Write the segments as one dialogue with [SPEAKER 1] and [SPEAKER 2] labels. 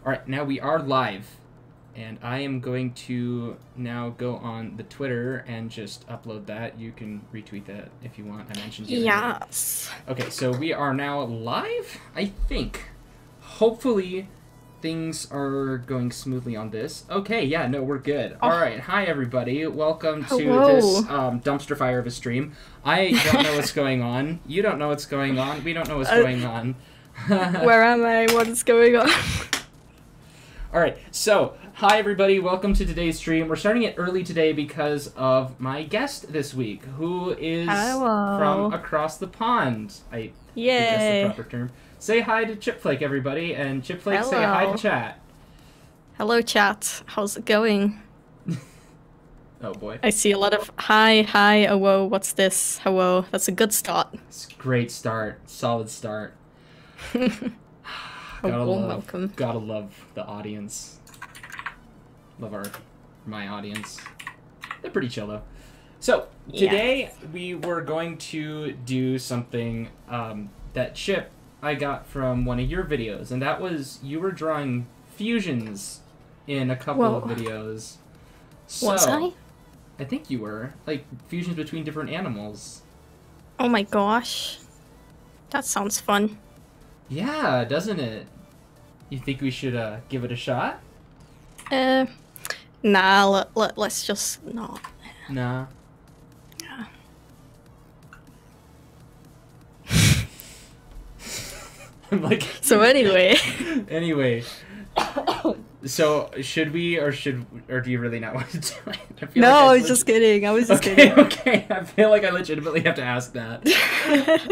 [SPEAKER 1] Alright, now we are live. And I am going to now go on the Twitter and just upload that. You can retweet that if you want. I mentioned you.
[SPEAKER 2] Yes.
[SPEAKER 1] Okay, so we are now live, I think. Hopefully things are going smoothly on this. Okay, yeah, no, we're good.
[SPEAKER 2] Oh.
[SPEAKER 1] Alright, hi everybody. Welcome to
[SPEAKER 2] Hello.
[SPEAKER 1] this dumpster fire of a stream. I don't know what's going on. You don't know what's going on. We don't know what's going on.
[SPEAKER 2] Where am I? What is going on?
[SPEAKER 1] Alright, so, hi everybody, welcome to today's stream. We're starting it early today because of my guest this week, who is from across the pond. I think that's the proper term. Say hi to Chipflake, everybody, and Chipflake, say hi to chat.
[SPEAKER 2] Hello, chat. How's it going?
[SPEAKER 1] Oh boy.
[SPEAKER 2] I see a lot of hi, oh, whoa, what's this? Hello. That's a good start.
[SPEAKER 1] It's a great start. Solid start.
[SPEAKER 2] Welcome.
[SPEAKER 1] Gotta love the audience. Love my audience. They're pretty chill though. So today we were going to do something that Chip I got from one of your videos, and that was you were drawing fusions in a couple of videos. So,
[SPEAKER 2] was I?
[SPEAKER 1] I think you were, like fusions between different animals.
[SPEAKER 2] Oh my gosh, that sounds fun.
[SPEAKER 1] Yeah, doesn't it? You think we should give it a shot?
[SPEAKER 2] Nah, let's just not.
[SPEAKER 1] Nah.
[SPEAKER 2] Yeah.
[SPEAKER 1] I'm like.
[SPEAKER 2] So anyway.
[SPEAKER 1] Anyway. So should we or do you really not want to do it? I feel
[SPEAKER 2] no,
[SPEAKER 1] like
[SPEAKER 2] I was just kidding. I was just kidding.
[SPEAKER 1] Okay. I feel like I legitimately have to ask that.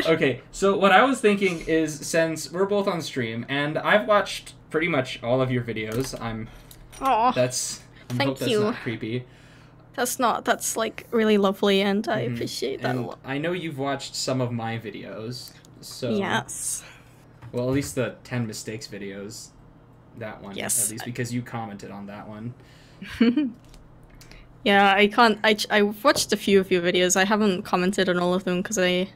[SPEAKER 1] Okay, so what I was thinking is, since we're both on stream and I've watched pretty much all of your videos, I hope that's not creepy.
[SPEAKER 2] That's like really lovely, and I appreciate that a lot.
[SPEAKER 1] I know you've watched some of my videos, so
[SPEAKER 2] yes.
[SPEAKER 1] Well, at least the 10 mistakes videos. That one,
[SPEAKER 2] yes.
[SPEAKER 1] At least because you commented on that one.
[SPEAKER 2] Yeah, I watched a few of your videos. I haven't commented on all of them because I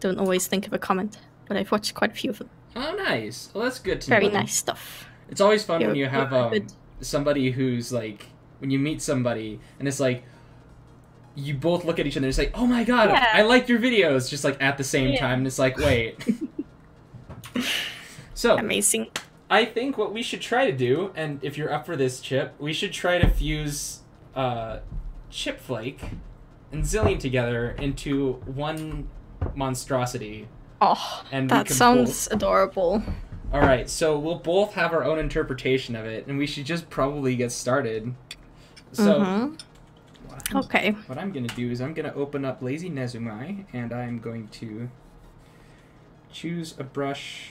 [SPEAKER 2] don't always think of a comment, but I've watched quite a few of them.
[SPEAKER 1] Oh, nice. Well, that's good to know.
[SPEAKER 2] Very nice stuff.
[SPEAKER 1] It's always fun when you have somebody who's like, when you meet somebody and it's like, you both look at each other and it's like, oh my god, yeah. I like your videos, just like at the same time, and it's like, wait. So
[SPEAKER 2] amazing.
[SPEAKER 1] I think what we should try to do, and if you're up for this, Chip, we should try to fuse Chipflake and Zillion together into one monstrosity.
[SPEAKER 2] Oh, and that sounds adorable.
[SPEAKER 1] Alright, so we'll both have our own interpretation of it, and we should just probably get started. So, what I'm going to do is I'm going to open up Lazy Nezumai, and I'm going to choose a brush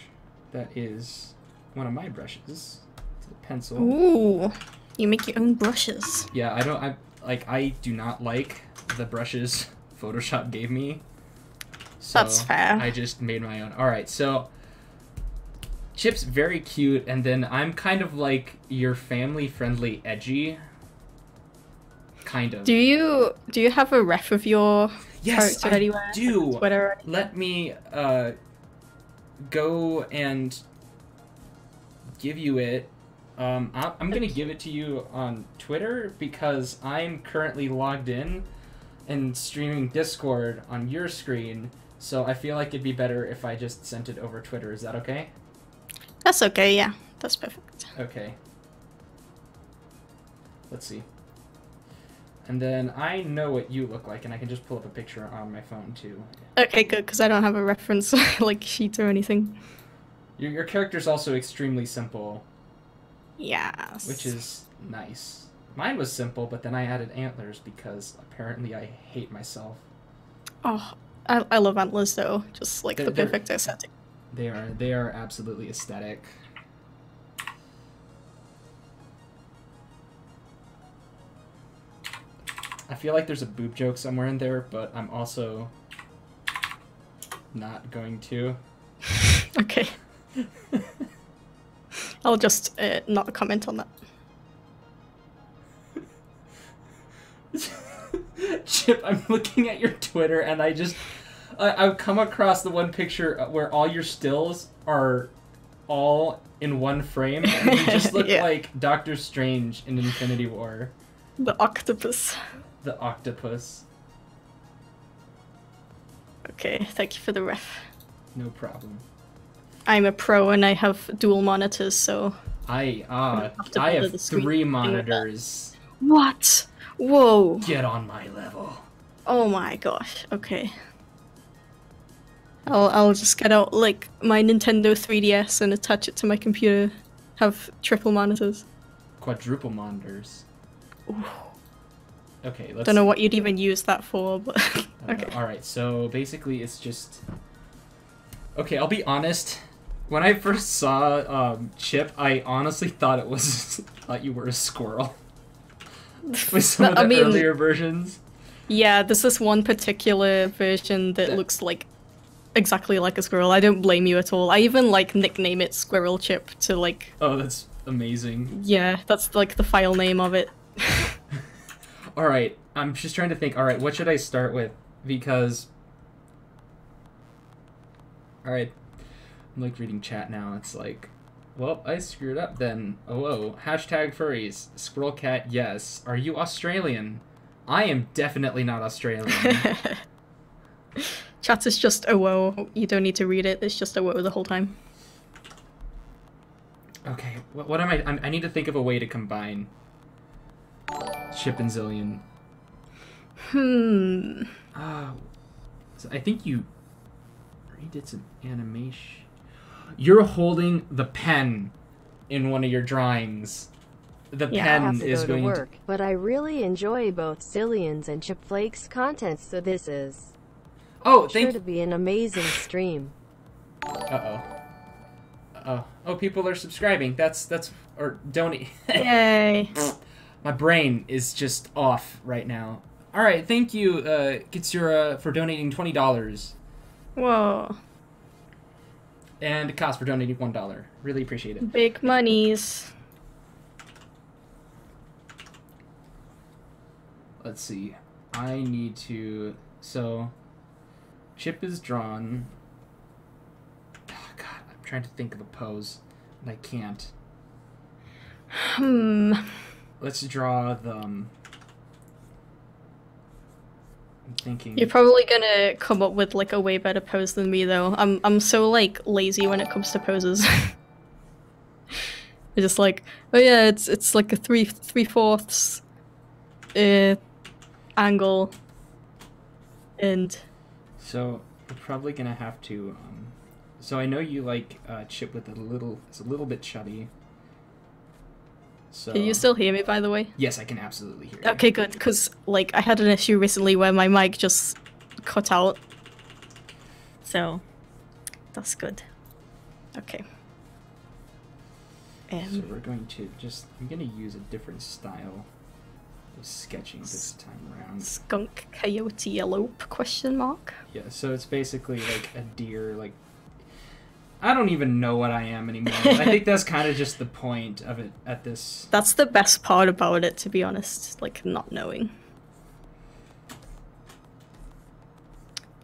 [SPEAKER 1] that is one of my brushes. It's a pencil.
[SPEAKER 2] Ooh, you make your own brushes.
[SPEAKER 1] Yeah, I do not like the brushes Photoshop gave me. So
[SPEAKER 2] that's fair.
[SPEAKER 1] I just made my own. Alright, so Chip's very cute, and then I'm kind of like your family-friendly edgy. Kind of.
[SPEAKER 2] Do you have a ref of your
[SPEAKER 1] character
[SPEAKER 2] anywhere?
[SPEAKER 1] I do.
[SPEAKER 2] Twitter?
[SPEAKER 1] Let me go and give you it. I'm gonna give it to you on Twitter because I'm currently logged in and streaming Discord on your screen, so I feel like it'd be better if I just sent it over Twitter. Is that okay?
[SPEAKER 2] That's okay, yeah. That's perfect.
[SPEAKER 1] Okay. Let's see. And then I know what you look like, and I can just pull up a picture on my phone too.
[SPEAKER 2] Okay, good, because I don't have a reference like sheet or anything.
[SPEAKER 1] Your character's also extremely simple.
[SPEAKER 2] Yes.
[SPEAKER 1] Which is nice. Mine was simple, but then I added antlers because apparently I hate myself.
[SPEAKER 2] Oh, I love antlers though. Just like the perfect aesthetic.
[SPEAKER 1] They are absolutely aesthetic. I feel like there's a boob joke somewhere in there, but I'm also not going to.
[SPEAKER 2] Okay. I'll just not comment on
[SPEAKER 1] that. Chip, I'm looking at your Twitter and I've come across the one picture where all your stills are all in one frame. And you just look
[SPEAKER 2] Yeah.
[SPEAKER 1] like Doctor Strange in Infinity War.
[SPEAKER 2] The octopus.
[SPEAKER 1] The octopus.
[SPEAKER 2] Okay, thank you for the ref.
[SPEAKER 1] No problem.
[SPEAKER 2] I'm a pro and I have dual monitors, so...
[SPEAKER 1] I
[SPEAKER 2] have to
[SPEAKER 1] have
[SPEAKER 2] bother the screen
[SPEAKER 1] 3
[SPEAKER 2] thing with that.
[SPEAKER 1] monitors.
[SPEAKER 2] What? Whoa.
[SPEAKER 1] Get on my level.
[SPEAKER 2] Oh my gosh, okay. I'll just get out, like, my Nintendo 3DS and attach it to my computer. Have triple monitors.
[SPEAKER 1] Quadruple monitors.
[SPEAKER 2] Ooh.
[SPEAKER 1] Okay, let's
[SPEAKER 2] Don't know
[SPEAKER 1] see.
[SPEAKER 2] what you'd even use that for, but... okay.
[SPEAKER 1] Alright, so basically it's just... Okay, I'll be honest. When I first saw Chip, I honestly thought it was... thought you were a squirrel. With some of the earlier versions.
[SPEAKER 2] Yeah, there's this one particular version that looks like exactly like a squirrel. I don't blame you at all. I even like nickname it Squirrel Chip to like...
[SPEAKER 1] Oh, that's amazing.
[SPEAKER 2] Yeah, that's like the file name of it.
[SPEAKER 1] Alright, I'm just trying to think. Alright, what should I start with? Because... Alright, I'm like reading chat now. It's like, well, I screwed up then. Oh, whoa. Hashtag furries. Squirrel cat, yes. Are you Australian? I am definitely not Australian.
[SPEAKER 2] Chat is just a woe. You don't need to read it. It's just a woe the whole time.
[SPEAKER 1] Okay, what am I need to think of a way to combine Chip and Zillion. So I think you redid some animation. You're holding the pen in one of your drawings. The pen is going to
[SPEAKER 3] work, but I really enjoy both Zillion's and Chipflake's content, so this is sure to be an amazing stream.
[SPEAKER 1] Oh, people are subscribing. That's or donate.
[SPEAKER 2] Yay.
[SPEAKER 1] My brain is just off right now. All right, thank you, Kitsura, for donating $20.
[SPEAKER 2] Whoa.
[SPEAKER 1] And Kaz for donating $1. Really appreciate it.
[SPEAKER 2] Big monies.
[SPEAKER 1] Let's see. I need to... So, Chip is drawn. Oh, God, I'm trying to think of a pose, and I can't. Let's draw the... I'm thinking...
[SPEAKER 2] You're probably gonna come up with like a way better pose than me though. I'm so like lazy when it comes to poses. It's just like, oh yeah, it's like a 3/4 angle, and
[SPEAKER 1] so we're probably gonna have to. So I know you like Chip with it's a little bit chubby. So
[SPEAKER 2] can you still hear me, by the way?
[SPEAKER 1] Yes, I can absolutely hear you.
[SPEAKER 2] Okay, good, because like I had an issue recently where my mic just cut out, so that's good. Okay.
[SPEAKER 1] So we're going to I'm going to use a different style of sketching this time around.
[SPEAKER 2] Skunk coyote elope question mark?
[SPEAKER 1] Yeah, so it's basically like a deer, like... I don't even know what I am anymore. I think that's kind of just the point of it at this...
[SPEAKER 2] That's the best part about it, to be honest, like not knowing.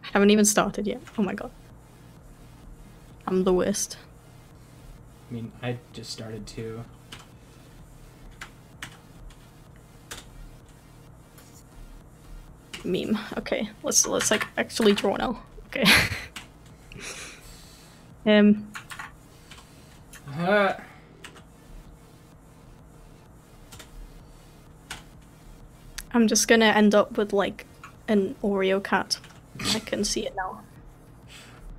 [SPEAKER 2] I haven't even started yet. Oh my god. I'm the worst.
[SPEAKER 1] I mean, I just started too.
[SPEAKER 2] Meme. Okay, let's like actually draw now. Okay. I'm just gonna end up with like an Oreo cat. I can see it now.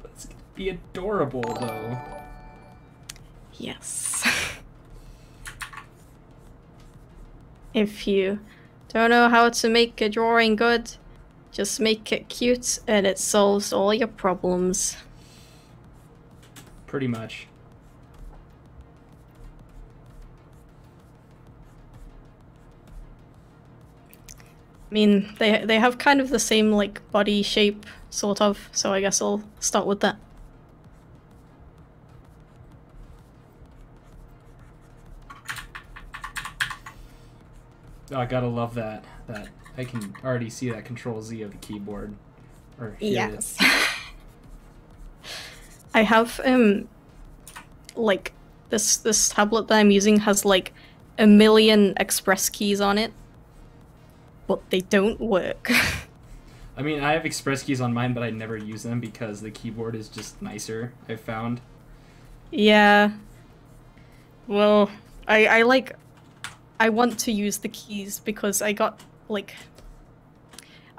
[SPEAKER 1] That's gonna be adorable though.
[SPEAKER 2] Yes. If you don't know how to make a drawing good, just make it cute and it solves all your problems.
[SPEAKER 1] Pretty much.
[SPEAKER 2] I mean, they have kind of the same like body shape, sort of, so I guess I'll start with that.
[SPEAKER 1] Oh, I gotta love that. That I can already see that Control Z of the keyboard. Or
[SPEAKER 2] yes. I have like This tablet that I'm using has like a million express keys on it, but they don't work.
[SPEAKER 1] I mean, I have express keys on mine, but I never use them because the keyboard is just nicer, I've found.
[SPEAKER 2] Yeah. Well, I want to use the keys because I got, like...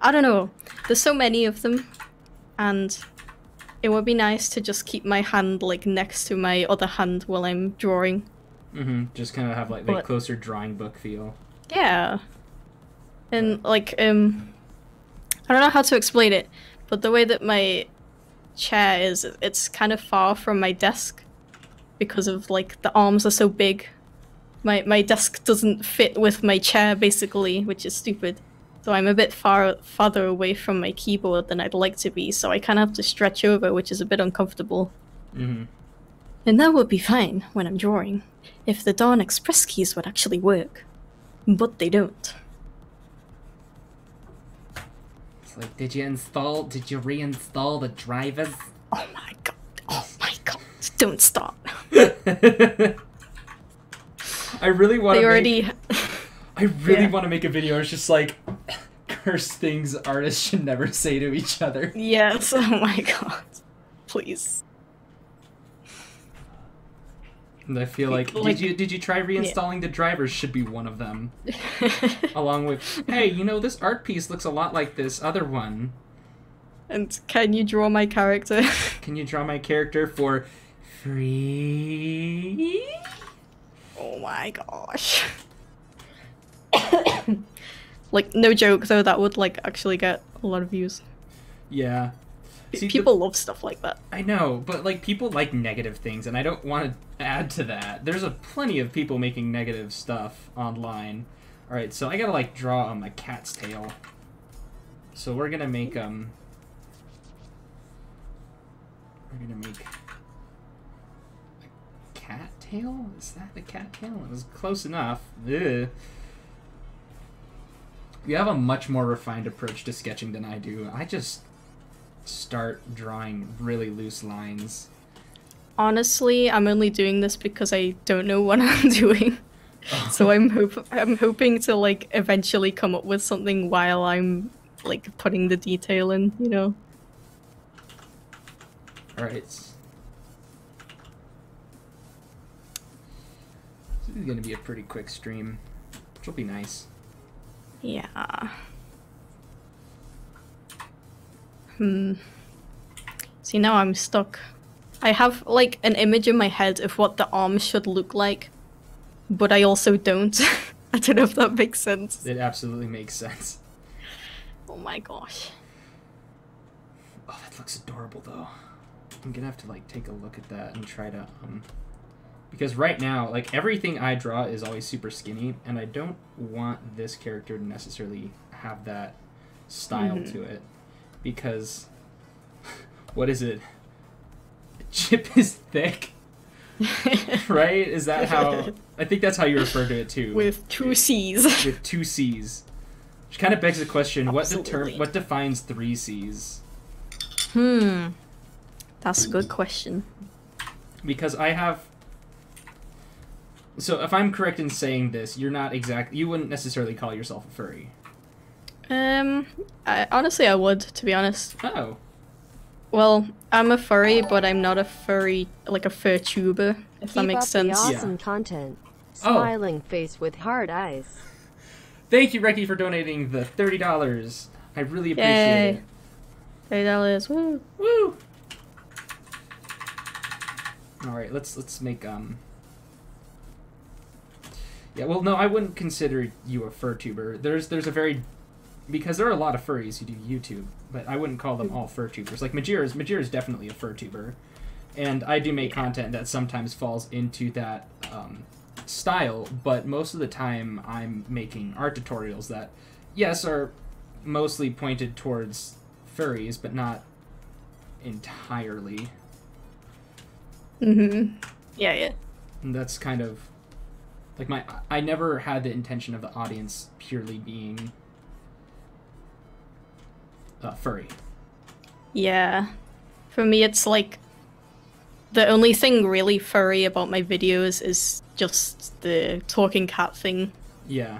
[SPEAKER 2] I don't know. There's so many of them, and it would be nice to just keep my hand, like, next to my other hand while I'm drawing.
[SPEAKER 1] Mm-hmm. Just kind of have, like, the closer drawing book feel.
[SPEAKER 2] Yeah. And, like, I don't know how to explain it, but the way that my chair is, it's kind of far from my desk because of, like, the arms are so big. My desk doesn't fit with my chair, basically, which is stupid. So I'm a bit farther away from my keyboard than I'd like to be, so I kind of have to stretch over, which is a bit uncomfortable.
[SPEAKER 1] Mm-hmm.
[SPEAKER 2] And that would be fine when I'm drawing, if the Dawn Express keys would actually work. But they don't.
[SPEAKER 1] It's like, did you reinstall the drivers?
[SPEAKER 2] Oh my god. Oh my god. Don't stop.
[SPEAKER 1] I really want to
[SPEAKER 2] already...
[SPEAKER 1] I really want to make a video. It's just like, curse things artists should never say to each other.
[SPEAKER 2] Yes, oh my god. Please.
[SPEAKER 1] And I feel like did you try reinstalling the drivers should be one of them. Along with, hey, you know, this art piece looks a lot like this other one.
[SPEAKER 2] And can you draw my character?
[SPEAKER 1] Can you draw my character for free?
[SPEAKER 2] Oh my gosh. Like, no joke though, that would like actually get a lot of views.
[SPEAKER 1] Yeah. See,
[SPEAKER 2] people love stuff like that.
[SPEAKER 1] I know, but like people like negative things, and I don't want to add to that. There's plenty of people making negative stuff online. All right, so I gotta like draw on my cat's tail. So we're gonna make a cat tail. Is that the cat tail? It was close enough. Ugh. You have a much more refined approach to sketching than I do. I just start drawing really loose lines.
[SPEAKER 2] Honestly, I'm only doing this because I don't know what I'm doing. So I'm hoping to like eventually come up with something while I'm like putting the detail in, you know.
[SPEAKER 1] All right. This is gonna be a pretty quick stream, which will be nice.
[SPEAKER 2] Yeah. See, now I'm stuck. I have, like, an image in my head of what the arms should look like, but I also don't. I don't know if that makes sense.
[SPEAKER 1] It absolutely makes sense.
[SPEAKER 2] Oh my gosh.
[SPEAKER 1] Oh, that looks adorable, though. I'm gonna have to, like, take a look at that and try to, because right now, like, everything I draw is always super skinny, and I don't want this character to necessarily have that style to it. Because, what is it? Chip is thick? Right? Is that how... I think that's how you refer to it, too.
[SPEAKER 2] With two C's.
[SPEAKER 1] With two C's. Which kind of begs the question,
[SPEAKER 2] Absolutely.
[SPEAKER 1] what defines three C's?
[SPEAKER 2] That's a good question.
[SPEAKER 1] Because I have... So if I'm correct in saying this, you wouldn't necessarily call yourself a furry.
[SPEAKER 2] Honestly, I would, to be honest.
[SPEAKER 1] Oh.
[SPEAKER 2] Well, I'm a furry, but I'm not a furry, like a fur tuber, if that makes sense.
[SPEAKER 3] Keep up the awesome content. Smiling face with hard eyes.
[SPEAKER 1] Thank you, Reki, for donating the $30. I really appreciate it.
[SPEAKER 2] $30, woo!
[SPEAKER 1] Woo! Alright, let's make, Yeah, well, no, I wouldn't consider you a fur tuber. There's a very... Because there are a lot of furries who do YouTube, but I wouldn't call them all fur tubers. Like, Majir is definitely a fur tuber. And I do make content that sometimes falls into that style, but most of the time I'm making art tutorials that, yes, are mostly pointed towards furries, but not entirely.
[SPEAKER 2] Yeah.
[SPEAKER 1] And that's kind of... Like, I never had the intention of the audience purely being... furry.
[SPEAKER 2] Yeah. For me, it's like... The only thing really furry about my videos is just the talking cat thing.
[SPEAKER 1] Yeah.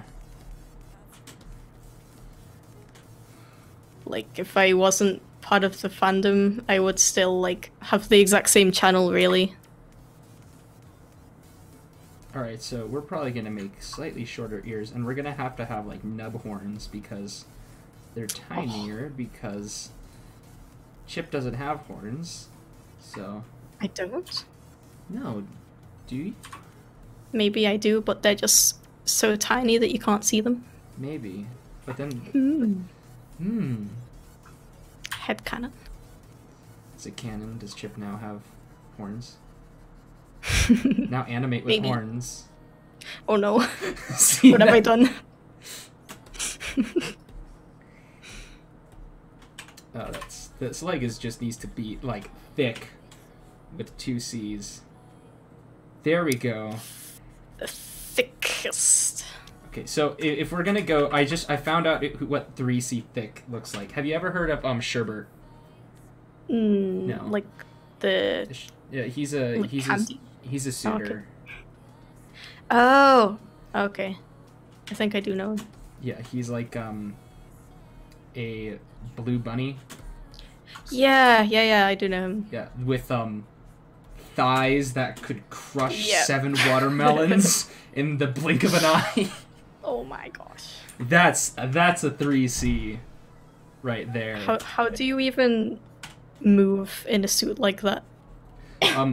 [SPEAKER 2] Like, if I wasn't part of the fandom, I would still, like, have the exact same channel, really.
[SPEAKER 1] Alright, so we're probably going to make slightly shorter ears, and we're going to have, like, nub horns, because they're tinier, because Chip doesn't have horns, so...
[SPEAKER 2] I don't?
[SPEAKER 1] No. Do you?
[SPEAKER 2] Maybe I do, but they're just so tiny that you can't see them.
[SPEAKER 1] Maybe. But then...
[SPEAKER 2] Headcanon.
[SPEAKER 1] Is it canon? Does Chip now have horns? Now animate with horns.
[SPEAKER 2] Oh no.
[SPEAKER 1] See
[SPEAKER 2] what have I done?
[SPEAKER 1] Oh, this leg just needs to be, like, thick with 2 C's. There we go.
[SPEAKER 2] The thickest.
[SPEAKER 1] Okay, so if we're gonna go, I found out what 3C thick looks like. Have you ever heard of Sherbert? No.
[SPEAKER 2] Like the.
[SPEAKER 1] Yeah, he's a suitor.
[SPEAKER 2] Oh, okay. I think I do know.
[SPEAKER 1] Yeah, he's like a blue bunny.
[SPEAKER 2] Yeah, I do know him.
[SPEAKER 1] Yeah, with thighs that could crush 7 watermelons in the blink of an eye.
[SPEAKER 2] Oh my gosh.
[SPEAKER 1] That's a 3C right there.
[SPEAKER 2] How do you even move in a suit like that?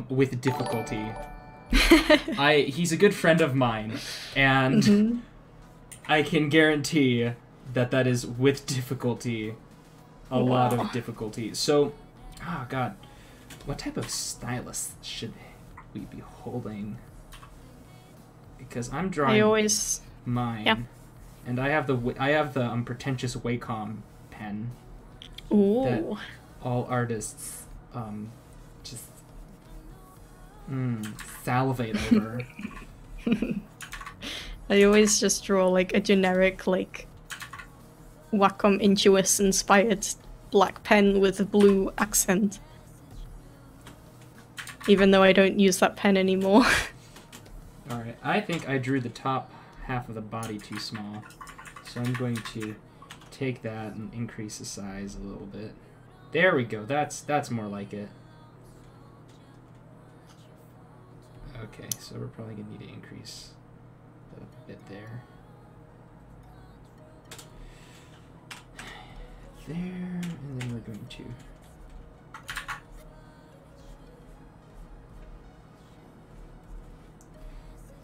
[SPEAKER 1] With difficulty. He's a good friend of mine, and I can guarantee that is with difficulty. A lot of difficulty. So, oh god, what type of stylus should we be holding? Because I'm drawing mine, and I have the pretentious Wacom pen.
[SPEAKER 2] Ooh.
[SPEAKER 1] That all artists just salivate over.
[SPEAKER 2] I always just draw like a generic like Wacom Intuos inspired black pen with a blue accent. Even though I don't use that pen anymore.
[SPEAKER 1] Alright, I think I drew the top half of the body too small. So I'm going to take that and increase the size a little bit. There we go, that's more like it. Okay, so we're probably going to need to increase that a bit there. There, and then we're going to...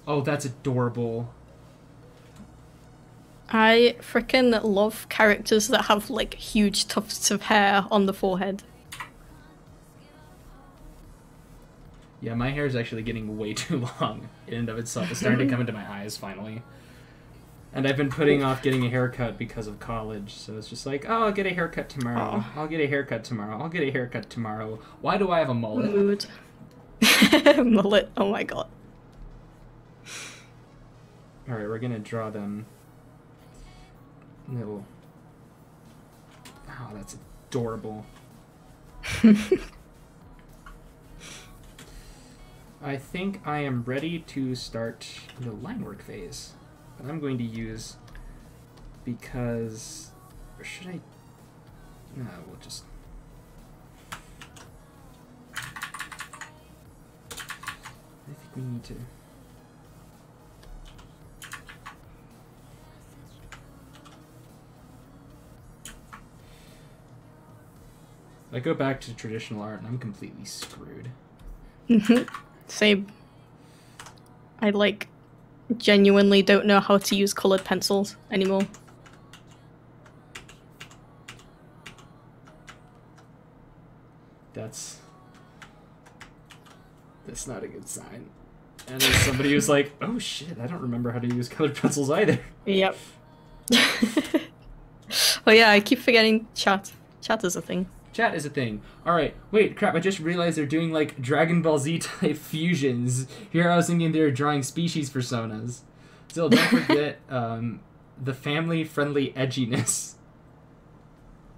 [SPEAKER 1] Oh, that's adorable.
[SPEAKER 2] I frickin' love characters that have like huge tufts of hair on the forehead.
[SPEAKER 1] Yeah, my hair is actually getting way too long in and of itself. It's starting to come into my eyes finally. And I've been putting off getting a haircut because of college, so it's just like, oh, I'll get a haircut tomorrow. I'll get a haircut tomorrow. I'll get a haircut tomorrow. Why do I have a mullet?
[SPEAKER 2] Mood. Mullet, oh my god.
[SPEAKER 1] Alright, we're gonna draw them little... Oh, that's adorable. I think I am ready to start the line work phase. But I'm going to use, because, or should I, no, we'll just, I think we need to, I go back to traditional art and I'm completely screwed.
[SPEAKER 2] Same. I like genuinely don't know how to use colored pencils anymore.
[SPEAKER 1] That's not a good sign. And there's somebody who's like, oh shit, I don't remember how to use colored pencils either.
[SPEAKER 2] Yep. Oh yeah, I keep forgetting chat. Chat is a thing.
[SPEAKER 1] Chat is a thing. Alright, wait, crap, I just realized they're doing, like, Dragon Ball Z type fusions. Here I was thinking they were drawing species personas. Still, don't forget, the family-friendly edginess.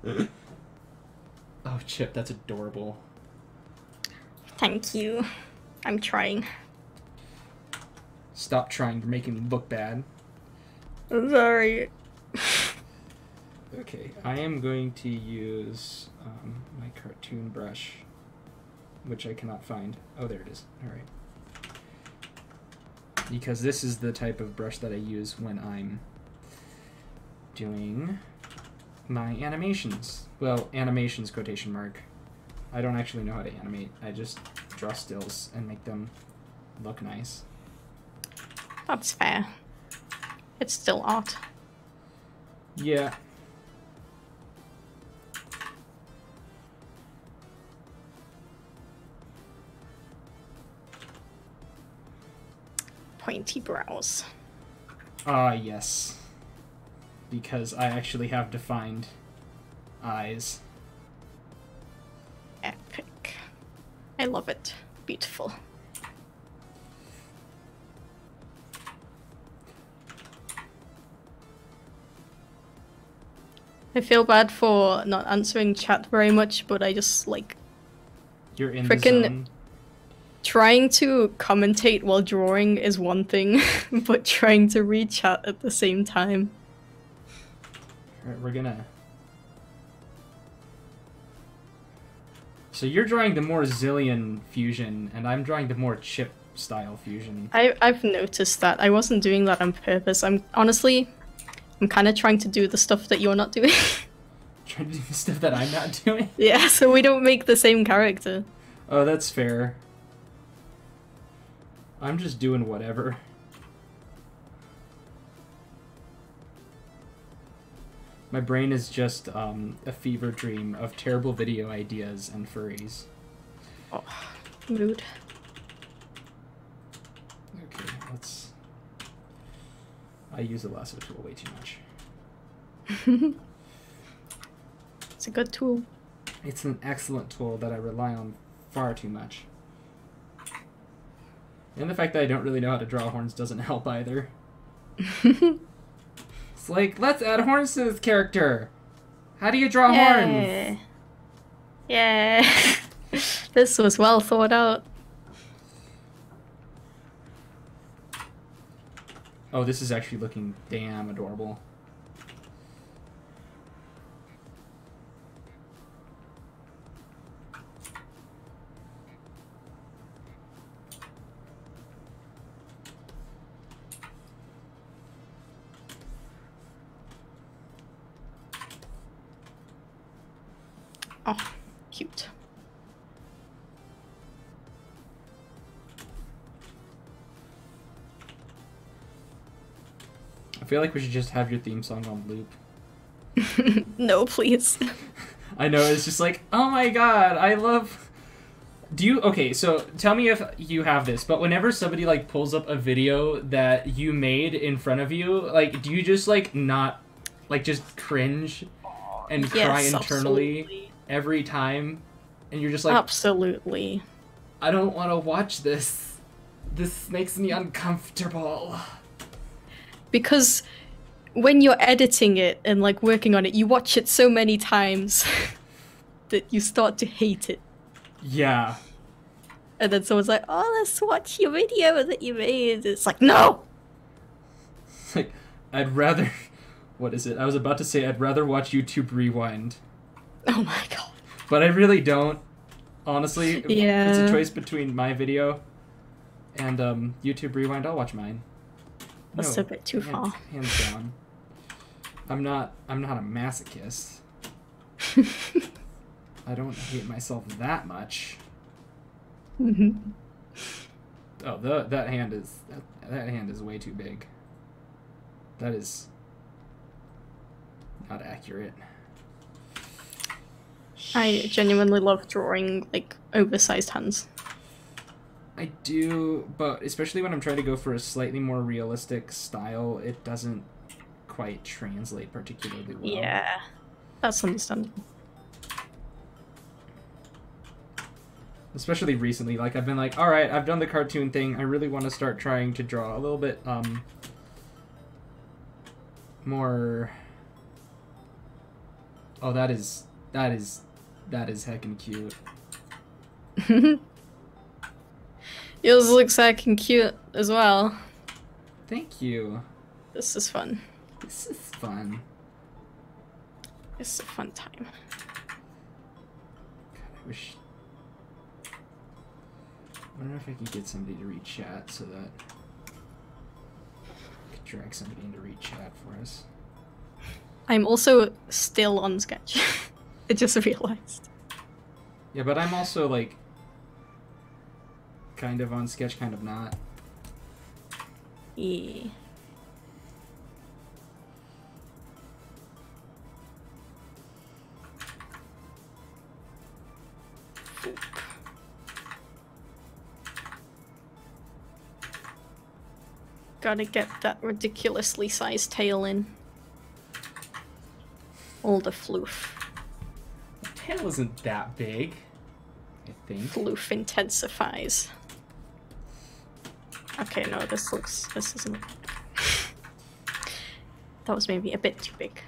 [SPEAKER 1] Oh, Chip, that's adorable.
[SPEAKER 2] Thank you. I'm trying.
[SPEAKER 1] Stop trying. You're making me look bad.
[SPEAKER 2] I'm sorry.
[SPEAKER 1] Okay, I am going to use my cartoon brush, which I cannot find. Oh, there it is. All right. Because this is the type of brush that I use when I'm doing my animations. Well, animations quotation mark. I don't actually know how to animate. I just draw stills and make them look nice.
[SPEAKER 2] That's fair. It's still art.
[SPEAKER 1] Yeah.
[SPEAKER 2] Pointy brows.
[SPEAKER 1] Ah, yes. Because I actually have defined eyes.
[SPEAKER 2] Epic. I love it. Beautiful. I feel bad for not answering chat very much, but I just like
[SPEAKER 1] You're in the zone.
[SPEAKER 2] Trying to commentate while drawing is one thing, but trying to read chat at the same time.
[SPEAKER 1] Alright, we're gonna... So you're drawing the more Zillion fusion, and I'm drawing the more Chip style fusion.
[SPEAKER 2] I've noticed that. I wasn't doing that on purpose. I'm kind of trying to do the stuff that you're not doing.
[SPEAKER 1] Trying to do the stuff that I'm not doing?
[SPEAKER 2] Yeah, so we don't make the same character.
[SPEAKER 1] Oh, that's fair. I'm just doing whatever. My brain is just a fever dream of terrible video ideas and furries.
[SPEAKER 2] Oh, mood.
[SPEAKER 1] Okay, let's... I use the lasso tool way too much.
[SPEAKER 2] It's a good tool.
[SPEAKER 1] It's an excellent tool that I rely on far too much. And the fact that I don't really know how to draw horns doesn't help either. It's like, let's add horns to this character! How do you draw horns?
[SPEAKER 2] Yeah. This was well thought out.
[SPEAKER 1] Oh, this is actually looking damn adorable.
[SPEAKER 2] Oh, cute.
[SPEAKER 1] I feel like we should just have your theme song on loop.
[SPEAKER 2] No, please.
[SPEAKER 1] I know, it's just like, oh my god, I love... Do you... Okay, so tell me if you have this, but whenever somebody, like, pulls up a video that you made in front of you, like, do you just, like, not... Like, just cringe and cry
[SPEAKER 2] Yes,
[SPEAKER 1] internally
[SPEAKER 2] absolutely.
[SPEAKER 1] Every time? And you're just like...
[SPEAKER 2] Absolutely.
[SPEAKER 1] I don't want to watch this. This makes me uncomfortable.
[SPEAKER 2] Because when you're editing it and like working on it, you watch it so many times that you start to hate it.
[SPEAKER 1] Yeah.
[SPEAKER 2] And then someone's like, oh, let's watch your video that you made. It's like, no!
[SPEAKER 1] It's like, I'd rather... What is it? I was about to say I'd rather watch YouTube Rewind.
[SPEAKER 2] Oh my god.
[SPEAKER 1] But I really don't. Honestly, if
[SPEAKER 2] Yeah.
[SPEAKER 1] it's a choice between my video and YouTube Rewind, I'll watch mine.
[SPEAKER 2] That's a bit too far.
[SPEAKER 1] Hands down. I'm not a masochist. I don't hate myself that much. Oh, that hand is way too big. That is not accurate.
[SPEAKER 2] I genuinely love drawing like oversized hands.
[SPEAKER 1] I do, but especially when I'm trying to go for a slightly more realistic style, it doesn't quite translate particularly well.
[SPEAKER 2] Yeah, that's understandable.
[SPEAKER 1] Especially recently, like I've been like, all right, I've done the cartoon thing. I really want to start trying to draw a little bit more. Oh, that is heckin' cute.
[SPEAKER 2] Yours looks heckin' cute as well.
[SPEAKER 1] Thank you.
[SPEAKER 2] This is fun.
[SPEAKER 1] This is fun.
[SPEAKER 2] It's a fun time.
[SPEAKER 1] God, I wish... I wonder if I could get somebody to read chat so that I could drag somebody into read chat for us.
[SPEAKER 2] I'm also still on Sketch. I just realized.
[SPEAKER 1] Yeah, but I'm also like kind of on Sketch, kind of not.
[SPEAKER 2] Yeah. Gotta get that ridiculously sized tail in. All the floof.
[SPEAKER 1] The tail isn't that big, I think.
[SPEAKER 2] Floof intensifies. Okay, no, this isn't. That was maybe a bit too big.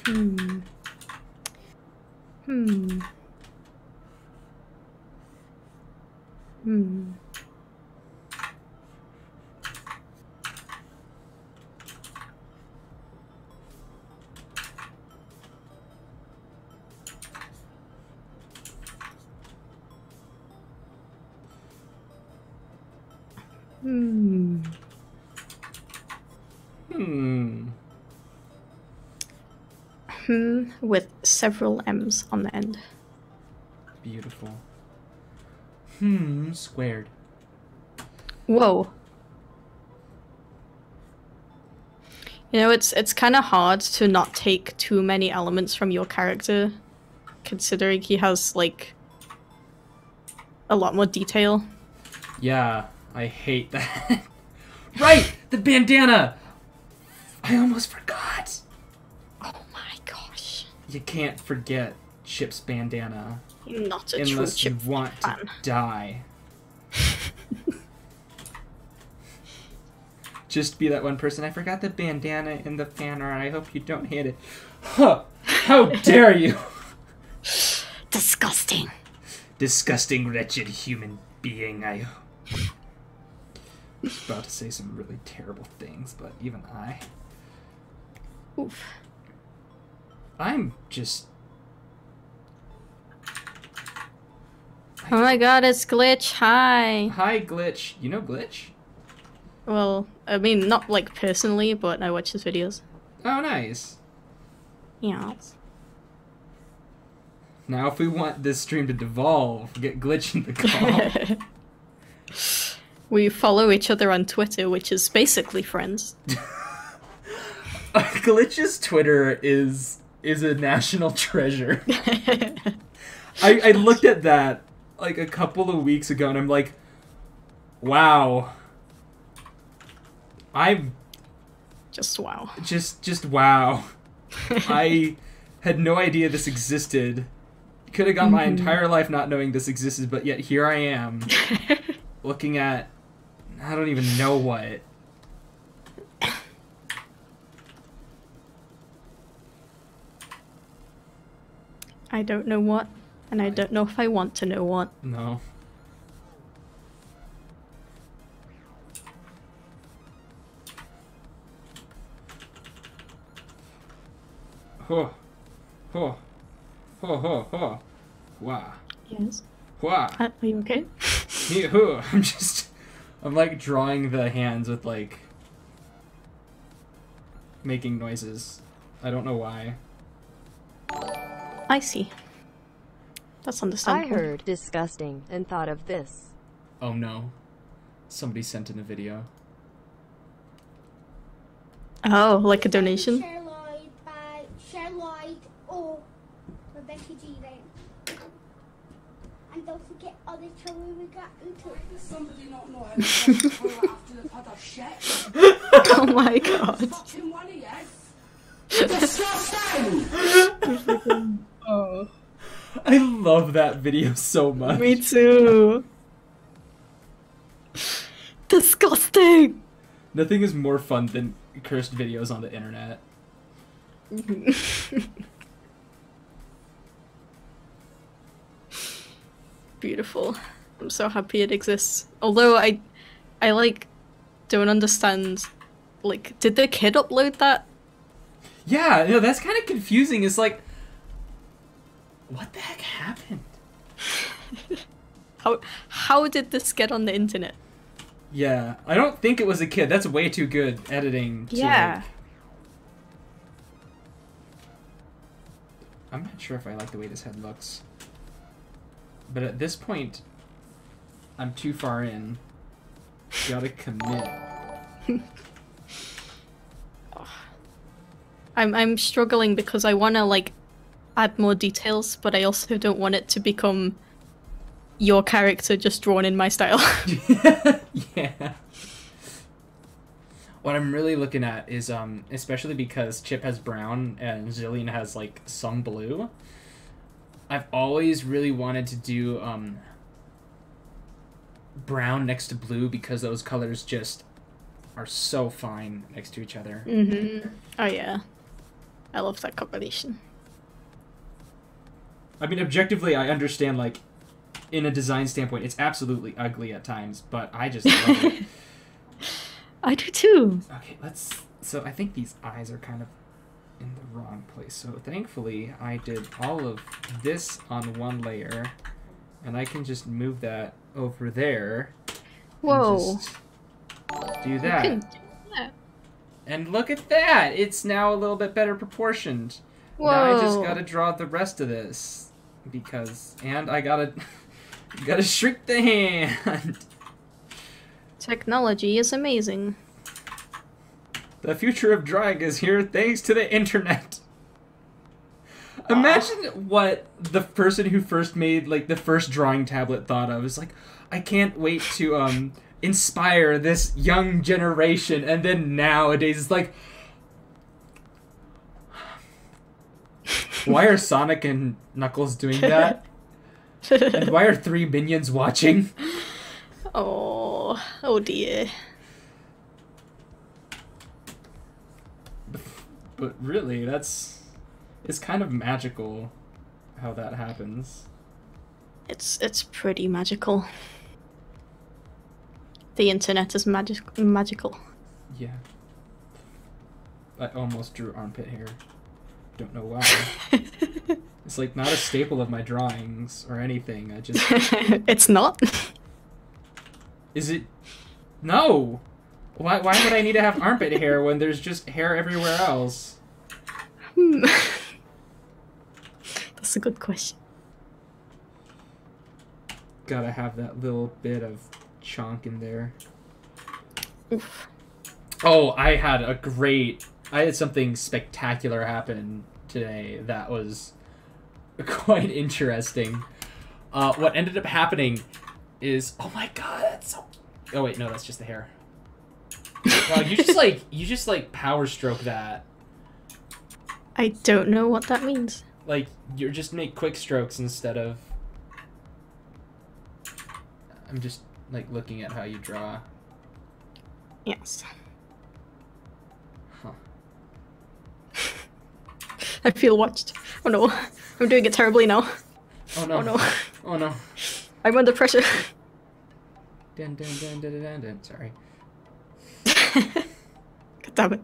[SPEAKER 2] Hmm. Hmm. Hmm. Hmm.
[SPEAKER 1] Hmm.
[SPEAKER 2] With several M's on the end.
[SPEAKER 1] Beautiful. Squared.
[SPEAKER 2] Whoa. You know, it's kind of hard to not take too many elements from your character, considering he has, like, a lot more detail.
[SPEAKER 1] Yeah, I hate that. Right! The bandana! I almost forgot!
[SPEAKER 2] Oh my gosh.
[SPEAKER 1] You can't forget Chip's bandana.
[SPEAKER 2] You're not a true
[SPEAKER 1] Unless you
[SPEAKER 2] Chip
[SPEAKER 1] want
[SPEAKER 2] fan.
[SPEAKER 1] to die. Just be that one person. I forgot the bandana in the fan art. I hope you don't hate it. Huh! How dare you!
[SPEAKER 2] Disgusting.
[SPEAKER 1] Disgusting, wretched human being. I was about to say some really terrible things, but even I...
[SPEAKER 2] Oof.
[SPEAKER 1] I'm just...
[SPEAKER 2] Oh my god, it's Glitch. Hi.
[SPEAKER 1] Hi, Glitch. You know Glitch?
[SPEAKER 2] Well, I mean, not like personally, but I watch his videos.
[SPEAKER 1] Oh, nice.
[SPEAKER 2] Yeah.
[SPEAKER 1] Now, if we want this stream to devolve, get Glitch in the call.
[SPEAKER 2] We follow each other on Twitter, which is basically friends.
[SPEAKER 1] Glitch's Twitter is a national treasure. I looked at that like a couple of weeks ago, and I'm like, wow. I'm
[SPEAKER 2] just wow.
[SPEAKER 1] Just wow. I had no idea this existed. Could have gone my entire life not knowing this existed, but yet here I am, looking at I don't even know what.
[SPEAKER 2] I don't know what, and I don't know if I want to know what.
[SPEAKER 1] No. Huh. Huh. Huh, huh, huh. Wow.
[SPEAKER 2] Yes.
[SPEAKER 1] Wow.
[SPEAKER 2] Are you okay?
[SPEAKER 1] I'm like drawing the hands with like making noises. I don't know why.
[SPEAKER 2] I see. That's understandable.
[SPEAKER 3] I heard disgusting and thought of this.
[SPEAKER 1] Oh no. Somebody sent in a video.
[SPEAKER 2] Oh, like a donation?
[SPEAKER 4] Sherloid by Sherloid or Rebecca G. And don't forget other children we got into.
[SPEAKER 5] Somebody not know how to after they've had a shit.
[SPEAKER 2] Oh my god.
[SPEAKER 5] Fucking one of you. Disgusting!
[SPEAKER 2] Oh.
[SPEAKER 1] I love that video so much.
[SPEAKER 2] Me too. Disgusting!
[SPEAKER 1] Nothing is more fun than cursed videos on the internet.
[SPEAKER 2] Beautiful. I'm so happy it exists. Although I like don't understand. Like, did the kid upload that?
[SPEAKER 1] Yeah, no, that's kind of confusing. It's like, what the heck happened?
[SPEAKER 2] How did this get on the internet?
[SPEAKER 1] Yeah, I don't think it was a kid. That's way too good editing.
[SPEAKER 2] Yeah.
[SPEAKER 1] I'm not sure if I like the way this head looks. But at this point, I'm too far in. Gotta commit.
[SPEAKER 2] I'm struggling because I want to like add more details, but I also don't want it to become your character just drawn in my style.
[SPEAKER 1] Yeah. What I'm really looking at is especially because Chip has brown and Zillion has like some blue. I've always really wanted to do brown next to blue because those colors just are so fine next to each other.
[SPEAKER 2] Mm-hmm. Oh yeah. I love that combination.
[SPEAKER 1] I mean, objectively, I understand, like, in a design standpoint, it's absolutely ugly at times, but I just love it.
[SPEAKER 2] I do too.
[SPEAKER 1] Okay, so I think these eyes are kind of in the wrong place. So thankfully, I did all of this on one layer, and I can just move that over there.
[SPEAKER 2] Whoa.
[SPEAKER 1] And just do that.
[SPEAKER 2] You can do that.
[SPEAKER 1] And look at that! It's now a little bit better proportioned.
[SPEAKER 2] Whoa.
[SPEAKER 1] Now I just gotta draw the rest of this. And I gotta shrink the hand.
[SPEAKER 2] Technology is amazing.
[SPEAKER 1] The future of drawing is here thanks to the internet. Imagine what the person who first made like the first drawing tablet thought of. It's like, I can't wait to inspire this young generation, and then nowadays it's like, why are Sonic and Knuckles doing that? And why are 3 minions watching?
[SPEAKER 2] Oh dear.
[SPEAKER 1] But really, it's kind of magical how that happens.
[SPEAKER 2] It's pretty magical. The internet is magical.
[SPEAKER 1] Yeah. I almost drew armpit hair. Don't know why. It's like not a staple of my drawings or anything. I just...
[SPEAKER 2] It's not?
[SPEAKER 1] Is it? No! Why would I need to have armpit hair when there's just hair everywhere else?
[SPEAKER 2] That's a good question.
[SPEAKER 1] Gotta have that little bit of chonk in there.
[SPEAKER 2] Oof.
[SPEAKER 1] Oh, I had something spectacular happen today that was quite interesting. What ended up happening is, oh my god, that's so... Oh wait, no, that's just the hair. Wow, you just like power stroke that.
[SPEAKER 2] I don't know what that means.
[SPEAKER 1] Like, you just make quick strokes instead of... I'm just, like, looking at how you draw.
[SPEAKER 2] Yes.
[SPEAKER 1] Huh.
[SPEAKER 2] I feel watched. Oh no. I'm doing it terribly now.
[SPEAKER 1] Oh no.
[SPEAKER 2] Oh no.
[SPEAKER 1] Oh no.
[SPEAKER 2] I'm under pressure.
[SPEAKER 1] Dun, dun, dun, dun, dun, dun. Sorry.
[SPEAKER 2] God damn it.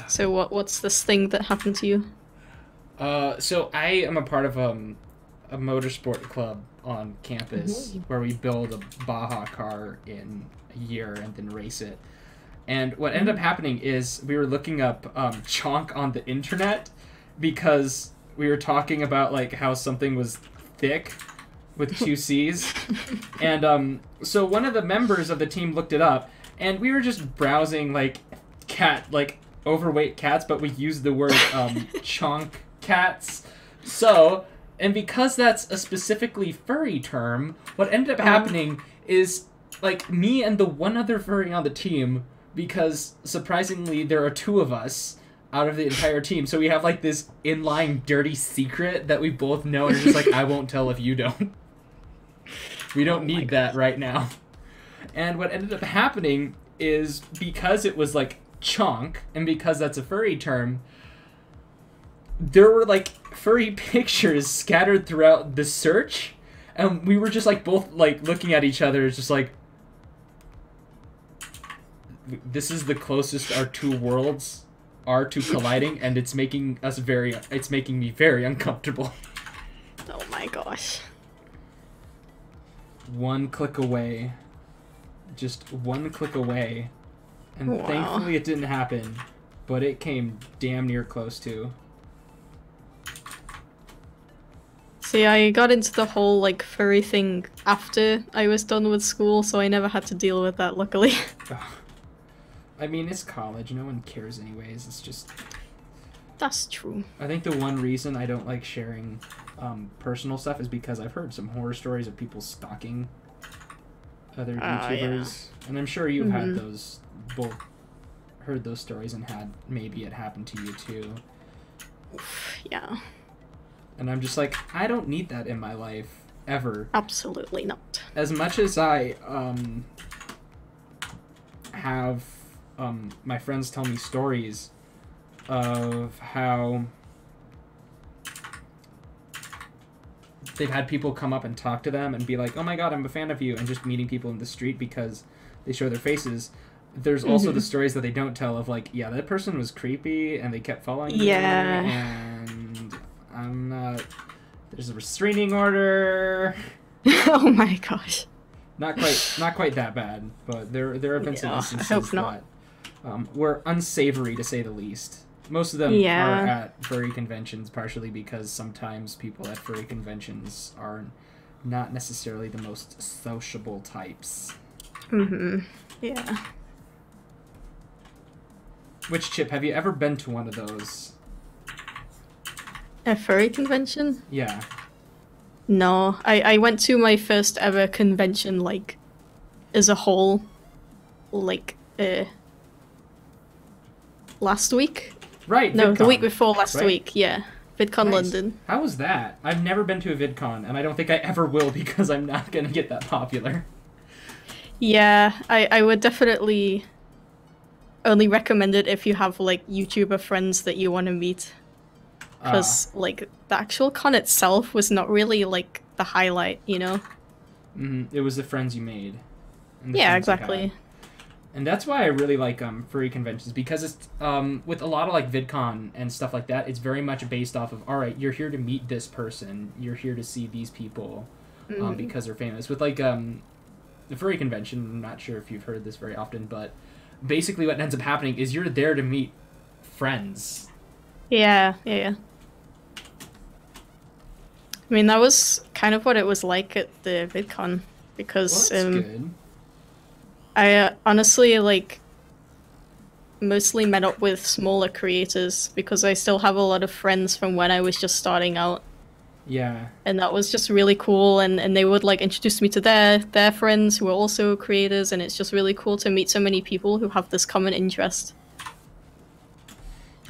[SPEAKER 2] So what's this thing that happened to you?
[SPEAKER 1] So I am a part of a motorsport club on campus where we build a Baja car in a year and then race it. And what ended up happening is we were looking up chonk on the internet because we were talking about like how something was thick with 2 C's. And so one of the members of the team looked it up, and we were just browsing like overweight cats, but we used the word chonk cats. So, and because that's a specifically furry term, what ended up happening is like me and the one other furry on the team, because surprisingly there are 2 of us out of the entire team, so we have like this inline dirty secret that we both know, and it's just like, I won't tell if you don't. We don't need that right now. And what ended up happening is because it was like chonk, and because that's a furry term, there were like furry pictures scattered throughout the search, and we were just like both like looking at each other, just like, this is the closest our two worlds are to colliding, and it's making me very uncomfortable.
[SPEAKER 2] Oh my gosh.
[SPEAKER 1] One click away. Just one click away. And
[SPEAKER 2] wow.
[SPEAKER 1] Thankfully it didn't happen, but it came damn near close to.
[SPEAKER 2] See, I got into the whole, like, furry thing after I was done with school, so I never had to deal with that, luckily.
[SPEAKER 1] I mean, it's college. No one cares anyways. It's just...
[SPEAKER 2] That's true.
[SPEAKER 1] I think the one reason I don't like sharing personal stuff is because I've heard some horror stories of people stalking other YouTubers. Yeah. And I'm sure you've had those, both heard those stories and had maybe it happened to you too.
[SPEAKER 2] Yeah.
[SPEAKER 1] And I'm just like, I don't need that in my life, ever.
[SPEAKER 2] Absolutely not.
[SPEAKER 1] As much as I have my friends tell me stories of how they've had people come up and talk to them and be like, oh my god, I'm a fan of you, and just meeting people in the street because they show their faces. There's also the stories that they don't tell of like, yeah, that person was creepy and they kept following me, and I'm not... There's a restraining order.
[SPEAKER 2] Oh my gosh.
[SPEAKER 1] Not quite that bad, but there have been some instances that were unsavory, to say the least. Most of them are at furry conventions, partially because sometimes people at furry conventions are not necessarily the most sociable types.
[SPEAKER 2] Yeah.
[SPEAKER 1] Which, Chip, have you ever been to one of those?
[SPEAKER 2] A furry convention?
[SPEAKER 1] Yeah.
[SPEAKER 2] No, I went to my first ever convention, like, as a whole, like, last week?
[SPEAKER 1] Right,
[SPEAKER 2] no,
[SPEAKER 1] VidCon.
[SPEAKER 2] The week before last
[SPEAKER 1] right?
[SPEAKER 2] week, yeah. VidCon
[SPEAKER 1] Nice.
[SPEAKER 2] London.
[SPEAKER 1] How was that? I've never been to a VidCon, and I don't think I ever will because I'm not gonna get that popular.
[SPEAKER 2] Yeah, I would definitely only recommend it if you have, like, YouTuber friends that you want to meet. Because, like, the actual con itself was not really, like, the highlight, you know?
[SPEAKER 1] It was the friends you made.
[SPEAKER 2] Yeah, exactly.
[SPEAKER 1] And that's why I really like furry conventions, because it's with a lot of like VidCon and stuff like that, it's very much based off of, all right, you're here to meet this person, you're here to see these people because they're famous. With like the furry convention, I'm not sure if you've heard this very often, but basically what ends up happening is you're there to meet friends.
[SPEAKER 2] Yeah. I mean, that was kind of what it was like at the VidCon, because
[SPEAKER 1] Well, that's good.
[SPEAKER 2] I honestly, like, mostly met up with smaller creators because I still have a lot of friends from when I was just starting out.
[SPEAKER 1] Yeah.
[SPEAKER 2] And that was just really cool, and they would, like, introduce me to their friends who are also creators, and it's just really cool to meet so many people who have this common interest.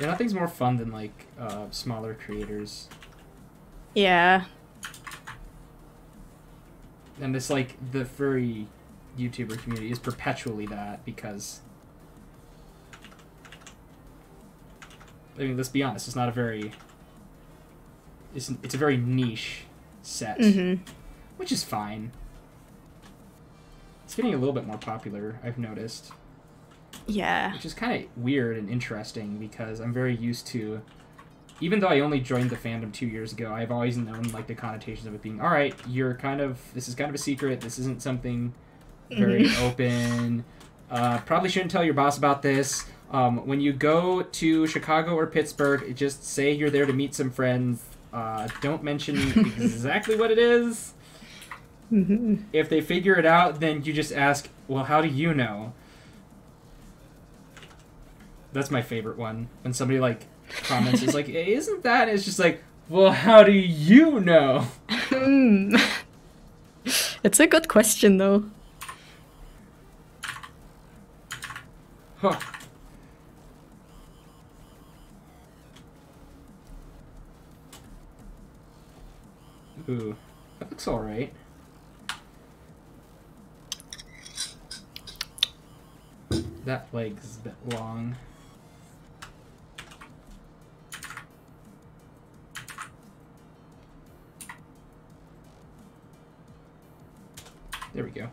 [SPEAKER 1] Yeah, nothing's more fun than, like, smaller creators.
[SPEAKER 2] Yeah.
[SPEAKER 1] And it's like, the furry YouTuber community is perpetually that, because... I mean, let's be honest, it's not a very... It's a very niche set, which is fine. It's getting a little bit more popular, I've noticed.
[SPEAKER 2] Yeah.
[SPEAKER 1] Which is kind of weird and interesting, because I'm very used to... Even though I only joined the fandom 2 years ago, I've always known, like, the connotations of it being, alright, this is kind of a secret, this isn't something very open, probably shouldn't tell your boss about this. When you go to Chicago or Pittsburgh, just say you're there to meet some friends. Don't mention exactly what it is. If they figure it out, then you just ask, well, how do you know? That's my favorite one. When somebody, like, comments, is like, hey, isn't that? It's just like, well, how do you know?
[SPEAKER 2] It's a good question, though.
[SPEAKER 1] Huh. Ooh, that looks alright. that leg's a bit long. There we go.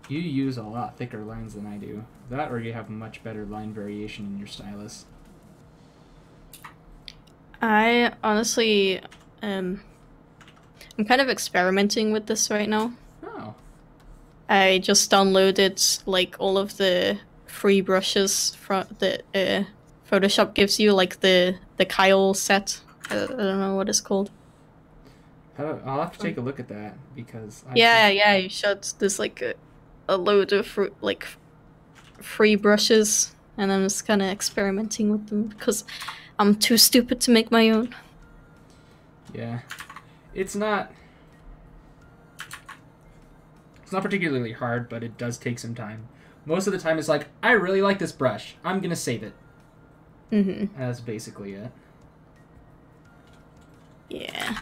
[SPEAKER 1] You use a lot thicker lines than I do. That or you have much better line variation in your stylus.
[SPEAKER 2] I honestly, I'm kind of experimenting with this right now.
[SPEAKER 1] Oh.
[SPEAKER 2] I just downloaded like all of the free brushes from the Photoshop gives you, like the Kyle set. I don't know what it's called.
[SPEAKER 1] I'll have to take a look at that because
[SPEAKER 2] Yeah, you should. There's like a load of like free brushes, and I'm just kind of experimenting with them because I'm too stupid to make my own.
[SPEAKER 1] Yeah, it's not particularly hard, but it does take some time. Most of the time, it's like, I really like this brush. I'm gonna save it.
[SPEAKER 2] Mm-hmm.
[SPEAKER 1] That's basically it.
[SPEAKER 2] Yeah.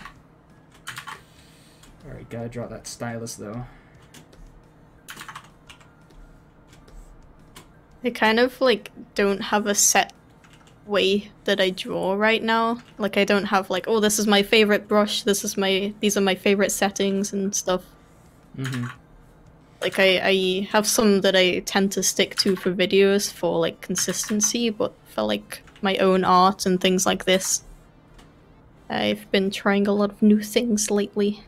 [SPEAKER 1] All right, gotta draw that stylus though.
[SPEAKER 2] I kind of like don't have a set way that I draw right now. Like I don't have like, oh, this is my favorite brush. These are my favorite settings and stuff.
[SPEAKER 1] Mm-hmm.
[SPEAKER 2] Like I have some that I tend to stick to for videos for like consistency, but for like my own art and things like this, I've been trying a lot of new things lately.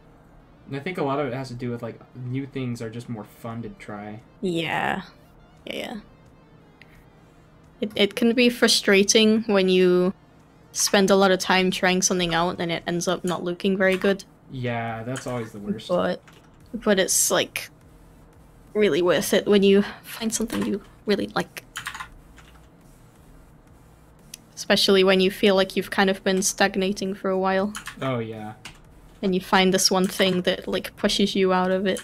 [SPEAKER 1] And I think a lot of it has to do with like new things are just more fun to try.
[SPEAKER 2] Yeah. It can be frustrating when you spend a lot of time trying something out and it ends up not looking very good.
[SPEAKER 1] Yeah, that's always the worst.
[SPEAKER 2] But it's like really worth it when you find something you really like. Especially when you feel like you've kind of been stagnating for a while.
[SPEAKER 1] Oh yeah.
[SPEAKER 2] And you find this one thing that like pushes you out of it.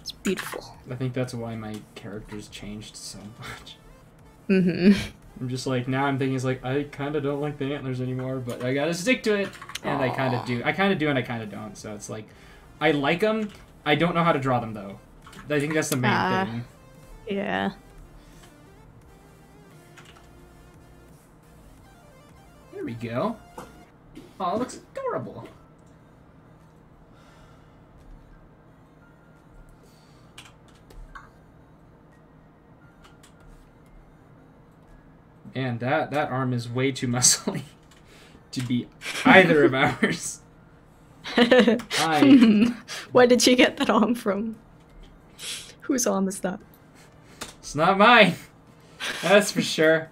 [SPEAKER 2] It's beautiful.
[SPEAKER 1] I think that's why my characters changed so much.
[SPEAKER 2] Mm-hmm.
[SPEAKER 1] I'm just like, now I'm thinking, it's like, I kind of don't like the antlers anymore, but I gotta stick to it. And I kind of do. I kind of do and I kind of don't. So it's like, I like them. I don't know how to draw them, though. I think that's the main thing.
[SPEAKER 2] Yeah.
[SPEAKER 1] There we go. Oh, it looks adorable. And that arm is way too muscly to be either of ours.
[SPEAKER 2] Where did you get that arm from? Whose arm is that?
[SPEAKER 1] It's not mine. That's for sure.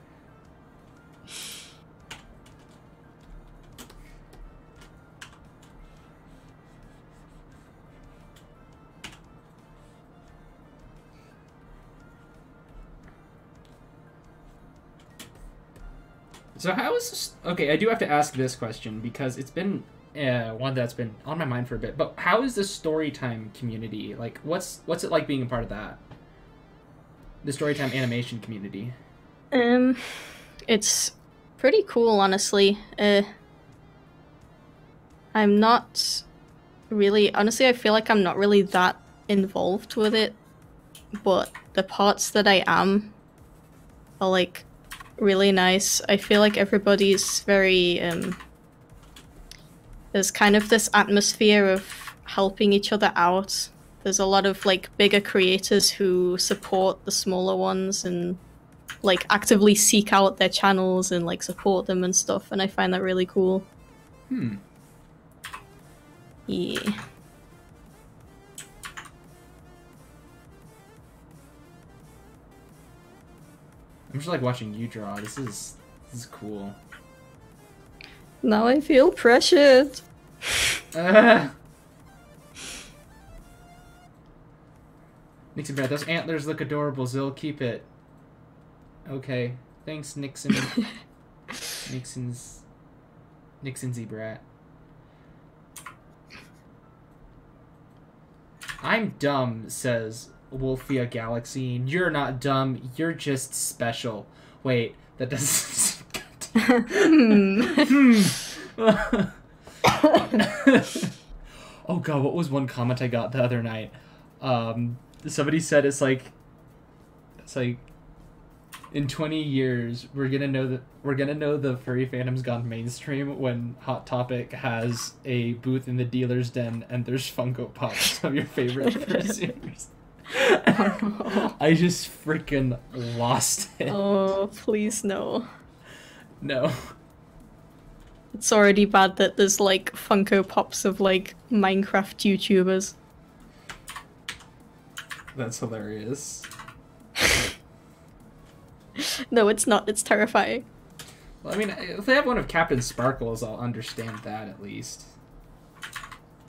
[SPEAKER 1] So how is this... Okay, I do have to ask this question because it's been one that's been on my mind for a bit. But how is the Storytime community? Like, what's it like being a part of that? The Storytime animation community.
[SPEAKER 2] It's pretty cool, honestly. I'm not really... Honestly, I feel like I'm not really that involved with it. But the parts that I am are, like, really nice. I feel like everybody's very... there's kind of this atmosphere of helping each other out. There's a lot of, like, bigger creators who support the smaller ones and, like, actively seek out their channels and, like, support them and stuff, and I find that really cool. Yeah.
[SPEAKER 1] I'm just like watching you draw. This is cool.
[SPEAKER 2] Now I feel pressured.
[SPEAKER 1] Nixon Brad, those antlers look adorable, Zill. Keep it. Okay. Thanks, Nixon. Nixon Zebrat. I'm dumb, says Wolfia Galaxy. You're not dumb, you're just special. Wait, that doesn't... Oh god, what was one comment I got the other night? Somebody said it's like in 20 years we're gonna know the furry fandom's gone mainstream when Hot Topic has a booth in the dealer's den and there's Funko Pops of your favorite fursuiters. I just freaking lost it.
[SPEAKER 2] Oh, please no.
[SPEAKER 1] No.
[SPEAKER 2] It's already bad that there's like Funko Pops of like Minecraft YouTubers.
[SPEAKER 1] That's hilarious.
[SPEAKER 2] No, it's not. It's terrifying.
[SPEAKER 1] Well, I mean, if they have one of Captain Sparkles, I'll understand that at least.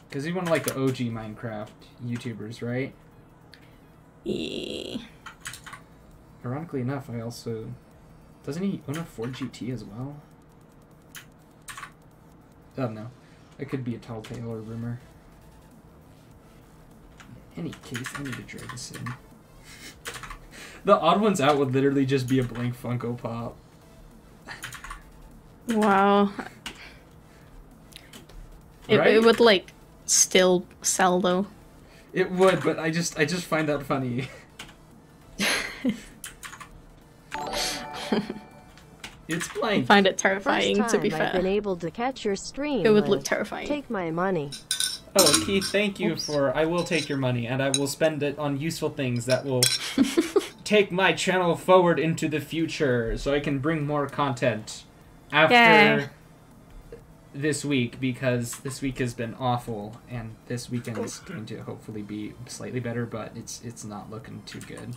[SPEAKER 1] Because he's one of like the OG Minecraft YouTubers, right?
[SPEAKER 2] Yeah.
[SPEAKER 1] Ironically enough, I also... Doesn't he own a Ford GT as well? Oh, no. It could be a tall tale or rumor. In any case, I need to drag this in. The odd ones out would literally just be a blank Funko Pop.
[SPEAKER 2] Wow.
[SPEAKER 1] Right?
[SPEAKER 2] It would like still sell though.
[SPEAKER 1] It would, but I just find that funny. It's blank.
[SPEAKER 2] I find it terrifying,
[SPEAKER 3] First
[SPEAKER 2] to be
[SPEAKER 3] time
[SPEAKER 2] fair.
[SPEAKER 3] I've been able to catch your stream.
[SPEAKER 2] It would
[SPEAKER 3] Liv.
[SPEAKER 2] look terrifying.
[SPEAKER 3] Take my money.
[SPEAKER 1] Oh, Keith, thank you for... I will take your money, and I will spend it on useful things that will take my channel forward into the future, so I can bring more content after this week, because this week has been awful, and this weekend is going to hopefully be slightly better, but it's not looking too good.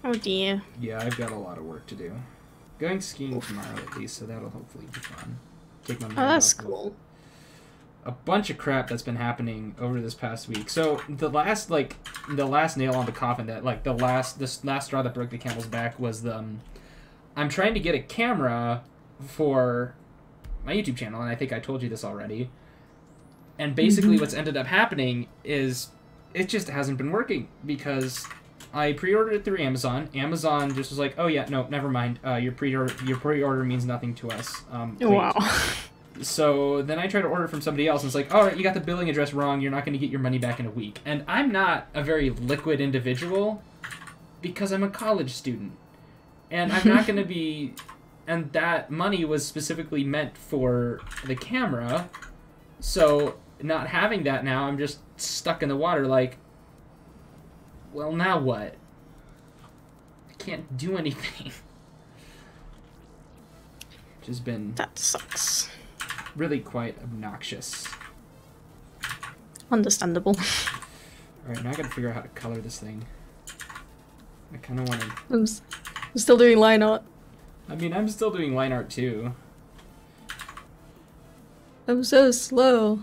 [SPEAKER 2] Oh dear.
[SPEAKER 1] Yeah, I've got a lot of work to do. Going skiing tomorrow at least, so that'll hopefully be fun. Take my mind
[SPEAKER 2] that's
[SPEAKER 1] off of
[SPEAKER 2] cool.
[SPEAKER 1] a bunch of crap that's been happening over this past week. So the last nail on the coffin, that like the last straw that broke the camel's back was the I'm trying to get a camera for my YouTube channel, and I think I told you this already. And basically what's ended up happening is it just hasn't been working, because I pre-ordered it through Amazon. Amazon just was like, "Oh yeah, no, never mind. Your pre-order means nothing to us." Wait.
[SPEAKER 2] Wow.
[SPEAKER 1] So then I tried to order it from somebody else, and it's like, "All right, you got the billing address wrong. You're not going to get your money back in a week." And I'm not a very liquid individual because I'm a college student, and I'm not going to be. And that money was specifically meant for the camera, so not having that now, I'm just stuck in the water. Like, well, now what? I can't do anything. Which has been
[SPEAKER 2] That sucks.
[SPEAKER 1] really quite obnoxious.
[SPEAKER 2] Understandable.
[SPEAKER 1] Alright, now I gotta figure out how to color this thing. I kinda wanna...
[SPEAKER 2] I'm still doing line art.
[SPEAKER 1] I mean, I'm still doing line art too.
[SPEAKER 2] I'm so slow.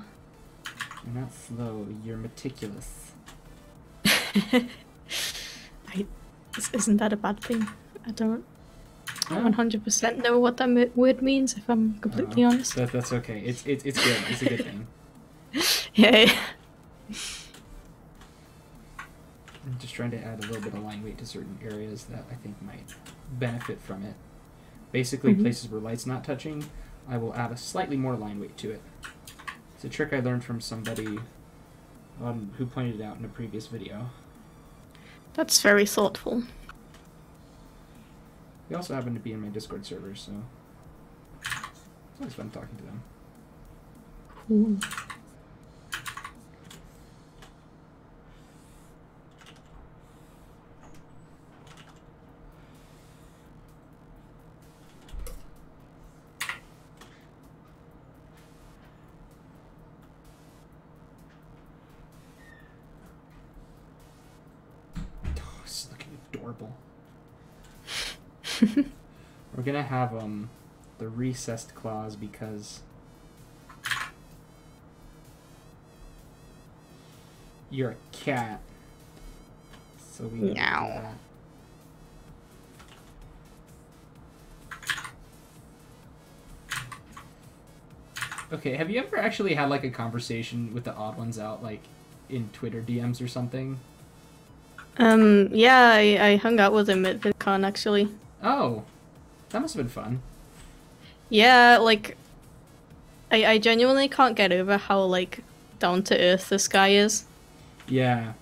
[SPEAKER 1] You're not slow, you're meticulous.
[SPEAKER 2] Isn't that a bad thing? I don't
[SPEAKER 1] Oh.
[SPEAKER 2] 100% know what that word means, if I'm completely honest.
[SPEAKER 1] That's okay. It's good. It's a good thing.
[SPEAKER 2] Yeah.
[SPEAKER 1] I'm just trying to add a little bit of line weight to certain areas that I think might benefit from it. Basically, places where light's not touching, I will add a slightly more line weight to it. It's a trick I learned from somebody who pointed it out in a previous video.
[SPEAKER 2] That's very thoughtful.
[SPEAKER 1] They also happen to be in my Discord server, so it's always fun talking to them.
[SPEAKER 2] Cool.
[SPEAKER 1] Oh, this is looking adorable. We're gonna have the recessed claws because you're a cat. So we gotta do
[SPEAKER 2] Meow.
[SPEAKER 1] that. Okay, have you ever actually had like a conversation with the odd ones out, like in Twitter DMs or something?
[SPEAKER 2] Yeah, I hung out with him at VidCon actually.
[SPEAKER 1] Oh, that must have been fun.
[SPEAKER 2] Yeah, like, I genuinely can't get over how, like, down to earth this guy is.
[SPEAKER 1] Yeah.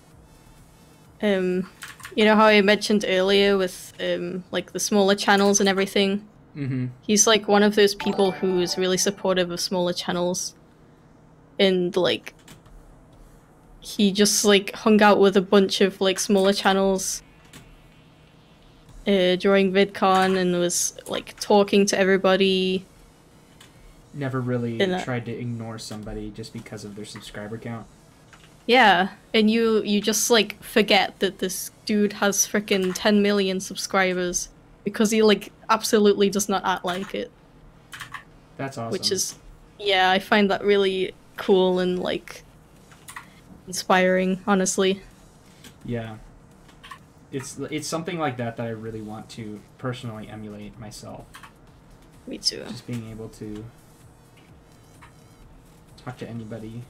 [SPEAKER 2] You know how I mentioned earlier with, like, the smaller channels and everything?
[SPEAKER 1] Mm-hmm.
[SPEAKER 2] He's, like, one of those people who's really supportive of smaller channels. And, like, he just, like, hung out with a bunch of, like, smaller channels during VidCon and was, like, talking to everybody.
[SPEAKER 1] Never really tried to ignore somebody just because of their subscriber count.
[SPEAKER 2] Yeah, and you just, like, forget that this dude has frickin' 10 million subscribers because he, like, absolutely does not act like it.
[SPEAKER 1] That's awesome.
[SPEAKER 2] Which is, yeah, I find that really cool and, like, inspiring, honestly.
[SPEAKER 1] Yeah. It's something like that I really want to personally emulate myself.
[SPEAKER 2] Me too.
[SPEAKER 1] Just being able to talk to anybody.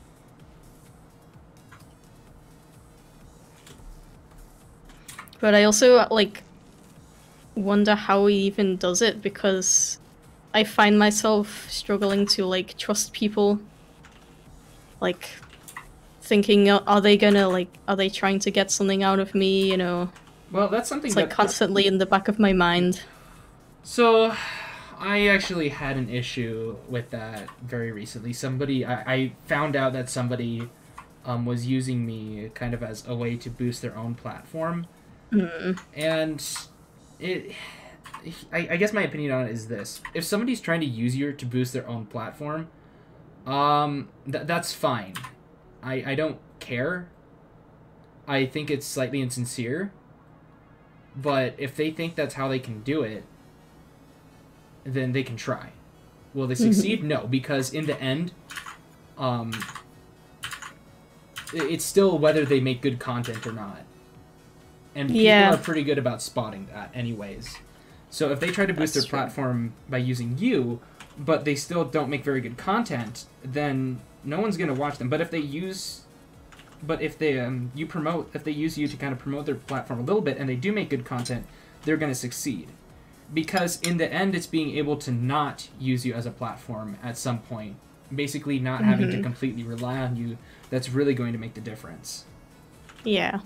[SPEAKER 2] But I also, like, wonder how he even does it, because I find myself struggling to, like, trust people. Like, thinking, are they gonna, like, are they trying to get something out of me, you know?
[SPEAKER 1] Well, that's something
[SPEAKER 2] it's, like, constantly in the back of my mind.
[SPEAKER 1] So, I actually had an issue with that very recently. I found out that somebody was using me kind of as a way to boost their own platform. And I guess my opinion on it is this. If somebody's trying to use you to boost their own platform, that's fine. I don't care. I think it's slightly insincere. But if they think that's how they can do it, then they can try. Will they succeed? No, because in the end, it's still whether they make good content or not. And people are pretty good about spotting that anyways. So if they try to boost their platform by using you, but they still don't make very good content, then no one's going to watch them. But if they use... But if they if they use you to kind of promote their platform a little bit and they do make good content, they're going to succeed. Because in the end, it's being able to not use you as a platform at some point. Basically not having to completely rely on you, that's really going to make the difference.
[SPEAKER 2] Yeah.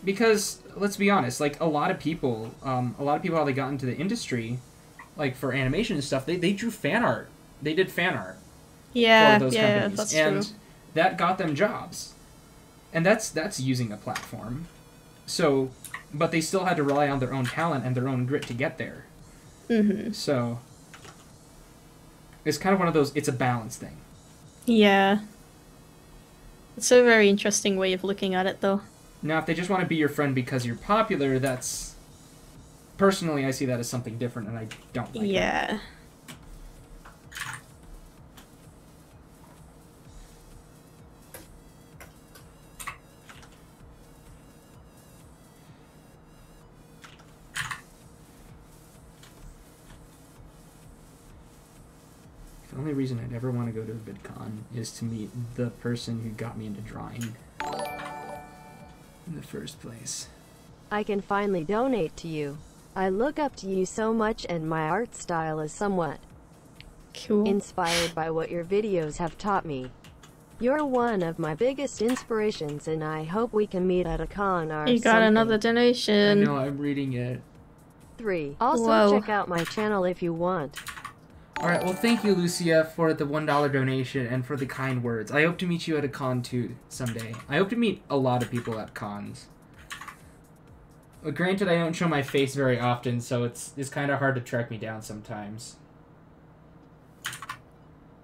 [SPEAKER 1] Because, let's be honest, like, a lot of people how they got into the industry, like, for animation and stuff, they drew fan art. They did fan art for those companies.
[SPEAKER 2] That's
[SPEAKER 1] and
[SPEAKER 2] true.
[SPEAKER 1] That got them jobs. And that's using a platform. So, but they still had to rely on their own talent and their own grit to get there. So, it's kind of one of those, it's a balance thing.
[SPEAKER 2] Yeah. It's a very interesting way of looking at it, though.
[SPEAKER 1] Now, if they just want to be your friend because you're popular, that's... Personally, I see that as something different, and I don't like it. The only reason I'd ever want to go to a VidCon is to meet the person who got me into drawing in the first place.
[SPEAKER 3] I can finally donate to you. I look up to you so much, and my art style is somewhat inspired by what your videos have taught me. You're one of my biggest inspirations, and I hope we can meet at a con or
[SPEAKER 2] You got
[SPEAKER 3] something.
[SPEAKER 2] another donation.
[SPEAKER 1] I know, I'm reading it.
[SPEAKER 3] 3. Also, check out my channel if you want.
[SPEAKER 1] Alright, well, thank you, Lucia, for the $1 donation and for the kind words. I hope to meet you at a con, too, someday. I hope to meet a lot of people at cons. But granted, I don't show my face very often, so it's kind of hard to track me down sometimes.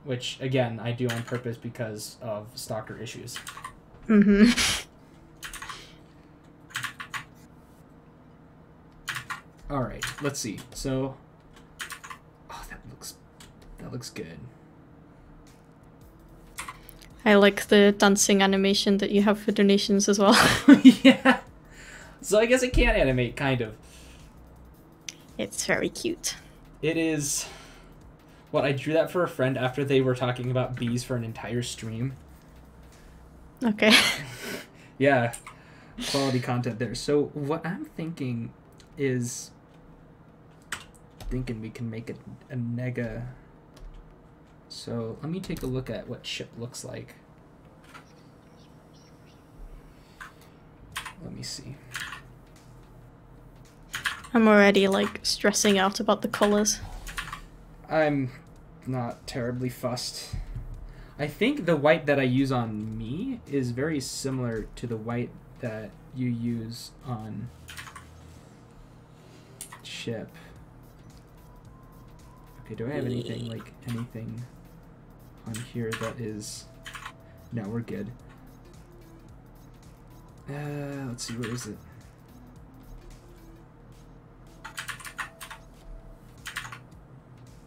[SPEAKER 1] Which, again, I do on purpose because of stalker issues. Alright, let's see. So... Oh, that looks good.
[SPEAKER 2] I like the dancing animation that you have for donations as well.
[SPEAKER 1] Yeah. So I guess I can animate, kind of.
[SPEAKER 2] It's very cute.
[SPEAKER 1] It is... What, I drew that for a friend after they were talking about bees for an entire stream.
[SPEAKER 2] Okay.
[SPEAKER 1] Yeah. Quality content there. So what I'm thinking is... we can make a nega So let me take a look at what Chip looks like. Let me see.
[SPEAKER 2] I'm already like stressing out about the colors.
[SPEAKER 1] I'm not terribly fussed. I think the white that I use on me is very similar to the white that you use on Chip. Okay, do I have anything on here that is... No, we're good. Let's see, where is it?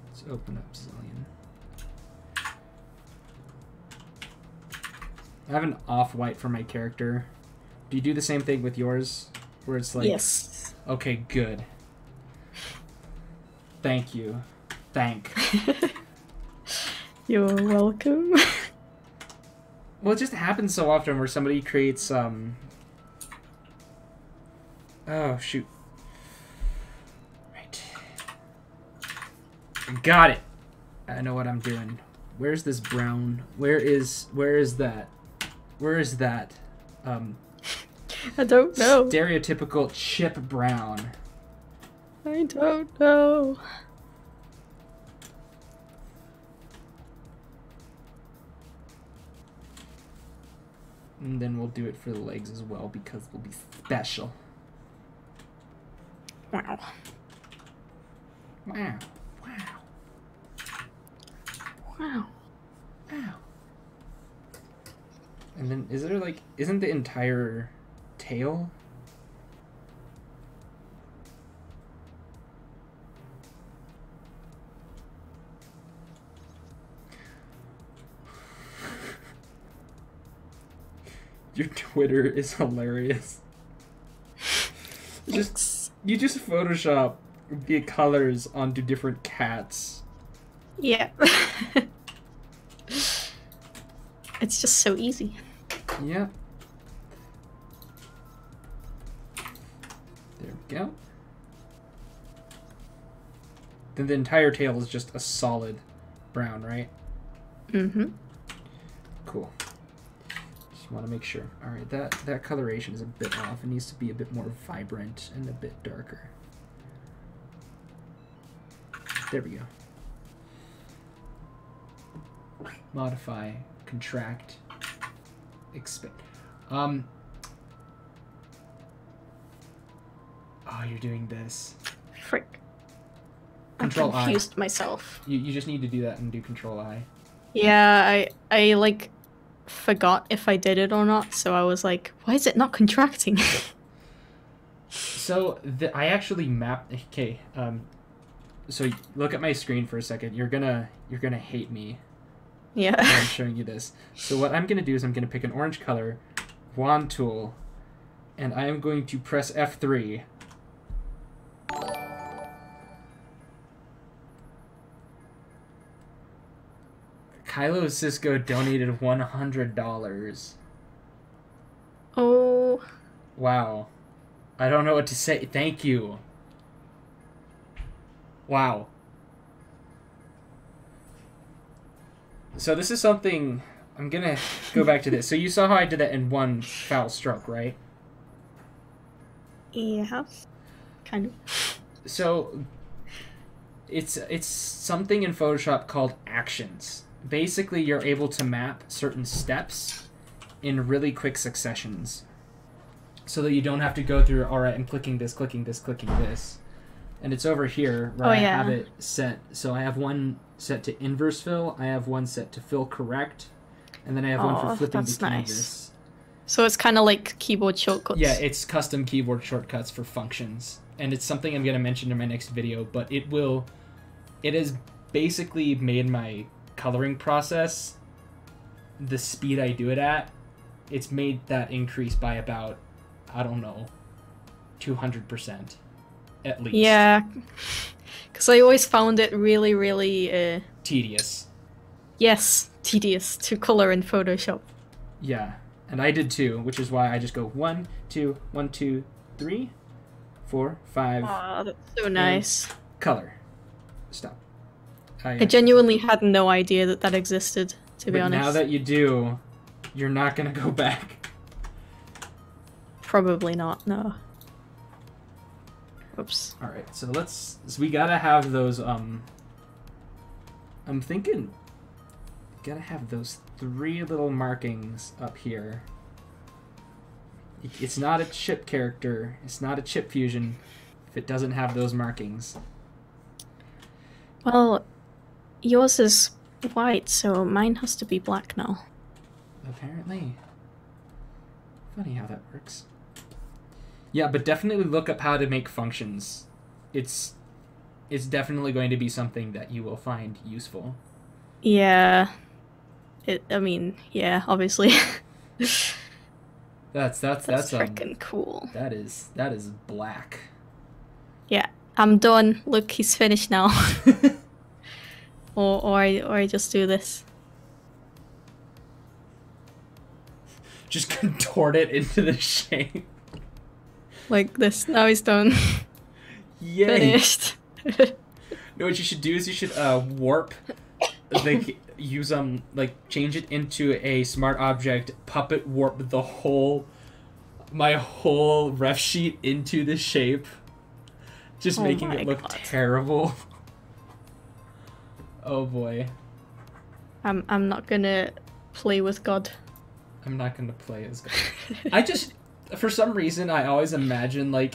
[SPEAKER 1] Let's open up Zillion. I have an off-white for my character. Do you do the same thing with yours? Where it's like...
[SPEAKER 2] Yes.
[SPEAKER 1] Okay, good. Thank you.
[SPEAKER 2] You're welcome.
[SPEAKER 1] Well, it just happens so often where somebody creates, Oh, shoot. Right. Got it! I know what I'm doing. Where's this brown? Where is that? Where is that?
[SPEAKER 2] I don't know.
[SPEAKER 1] Stereotypical Chip brown.
[SPEAKER 2] I don't know.
[SPEAKER 1] And then we'll do it for the legs as well because they'll be special.
[SPEAKER 2] Wow.
[SPEAKER 1] Wow. Wow.
[SPEAKER 2] Wow.
[SPEAKER 1] Wow. And then is there like, isn't the entire tail? Your Twitter is hilarious. You just Photoshop the colors onto different cats.
[SPEAKER 2] Yeah. It's just so easy.
[SPEAKER 1] Yep. There we go. Then the entire tail is just a solid brown, right?
[SPEAKER 2] Mm-hmm.
[SPEAKER 1] Cool. Just want to make sure. All right, that coloration is a bit off. It needs to be a bit more vibrant and a bit darker. There we go. Modify, contract, expand. Oh, you're doing this.
[SPEAKER 2] Frick.
[SPEAKER 1] Control
[SPEAKER 2] I confused myself.
[SPEAKER 1] You just need to do that and do Control I.
[SPEAKER 2] Yeah, I like forgot if I did it or not, so I was like, why is it not contracting?
[SPEAKER 1] So I actually mapped. Okay, so look at my screen for a second. You're gonna hate me.
[SPEAKER 2] Yeah.
[SPEAKER 1] when I'm showing you this. So what I'm gonna do is I'm gonna pick an orange color, wand tool, and I am going to press F3. Kylo Cisco donated $100.
[SPEAKER 2] Oh.
[SPEAKER 1] Wow. I don't know what to say. Thank you. Wow. So this is something... I'm gonna go back to this. So you saw how I did that in one foul stroke, right?
[SPEAKER 2] Yeah. Kind of.
[SPEAKER 1] So it's something in Photoshop called actions. Basically, you're able to map certain steps in really quick successions so that you don't have to go through, all right, I'm clicking this, clicking this, clicking this. And it's over here where I have it set. So I have one set to inverse fill, I have one set to fill correct, and then I have one for flipping the canvas.
[SPEAKER 2] So it's kind of like keyboard shortcuts.
[SPEAKER 1] Yeah, it's custom keyboard shortcuts for functions. And it's something I'm going to mention in my next video, but it has basically made my coloring process, the speed I do it at, it's made that increase by about, I don't know, 200% at least.
[SPEAKER 2] Yeah, because I always found it really, really...
[SPEAKER 1] tedious.
[SPEAKER 2] Yes, tedious to color in Photoshop.
[SPEAKER 1] Yeah, and I did too, which is why I just go 1, 2, 1, 2, 3, 4, 5.
[SPEAKER 2] Aw, that's so nice.
[SPEAKER 1] Color. Stop.
[SPEAKER 2] I genuinely had no idea that that existed, to be honest.
[SPEAKER 1] Now that you do, you're not gonna go back.
[SPEAKER 2] Probably not, no. Oops.
[SPEAKER 1] Alright, so we gotta have those, I'm thinking, gotta have those 3 little markings up here. It's not a chip character, it's not a chip fusion if it doesn't have those markings.
[SPEAKER 2] Well, yours is white, so mine has to be black now.
[SPEAKER 1] Apparently. Funny how that works. Yeah, but definitely look up how to make functions. It's definitely going to be something that you will find useful.
[SPEAKER 2] Yeah. I mean, yeah, obviously.
[SPEAKER 1] That's
[SPEAKER 2] freaking cool.
[SPEAKER 1] That is black.
[SPEAKER 2] Yeah, I'm done. Look, he's finished now. or I just do this.
[SPEAKER 1] Just contort it into the shape.
[SPEAKER 2] Like this. Now he's done.
[SPEAKER 1] Yay.
[SPEAKER 2] Finished.
[SPEAKER 1] No, what you should do is you should warp, like use like change it into a smart object, puppet warp my whole ref sheet into the shape, just making it look terrible. Oh boy.
[SPEAKER 2] I'm not gonna play with God.
[SPEAKER 1] I'm not gonna play as God. I just, for some reason, I always imagine like,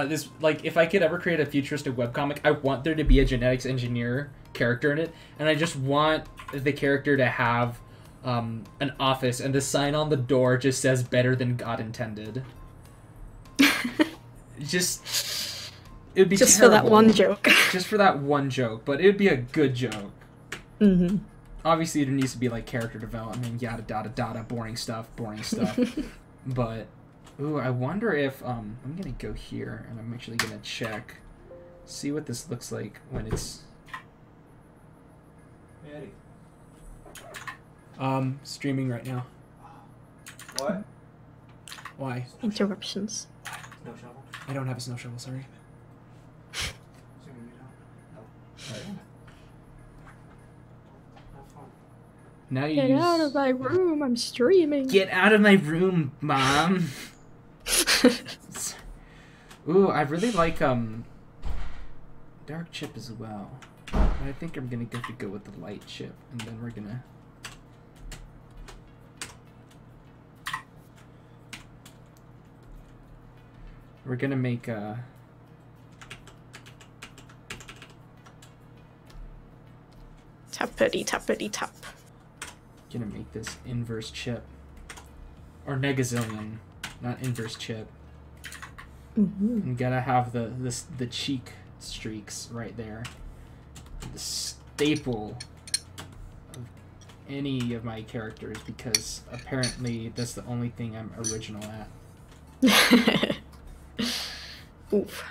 [SPEAKER 1] this, like, if I could ever create a futuristic webcomic, I want there to be a genetics engineer character in it, and I just want the character to have an office, and the sign on the door just says "Better than God intended." Just, it would be
[SPEAKER 2] just
[SPEAKER 1] terrible.
[SPEAKER 2] for that one joke.
[SPEAKER 1] Just for that one joke, but it would be a good joke.
[SPEAKER 2] Mm-hmm.
[SPEAKER 1] Obviously, there needs to be like character development, yada yada, boring stuff. But, ooh, I wonder if I'm gonna go here and I'm actually gonna check, see what this looks like when it's. Streaming right now.
[SPEAKER 6] What?
[SPEAKER 1] Why?
[SPEAKER 2] Interruptions.
[SPEAKER 6] Snow shovel?
[SPEAKER 1] I don't have a snow shovel, sorry.
[SPEAKER 6] Assuming you don't. No. Have fun.
[SPEAKER 1] Now you
[SPEAKER 2] Get
[SPEAKER 1] use...
[SPEAKER 2] out of my room, I'm streaming.
[SPEAKER 1] Get out of my room, Mom! Ooh, I really like, dark chip as well. But I think I'm gonna have to go with the light chip, and then we're gonna... We're gonna make a...
[SPEAKER 2] Tappity tappity tap.
[SPEAKER 1] Gonna make this inverse chip. Or negazillion, not inverse chip.
[SPEAKER 2] Mm-hmm.
[SPEAKER 1] And gotta have the cheek streaks right there. The staple of any of my characters, because apparently that's the only thing I'm original at.
[SPEAKER 2] Oof.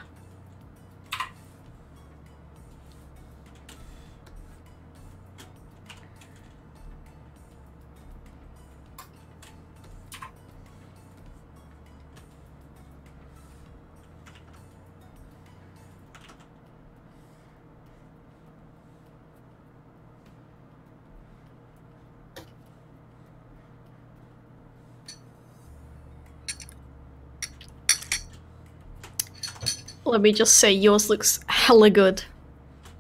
[SPEAKER 2] Let me just say, yours looks hella good.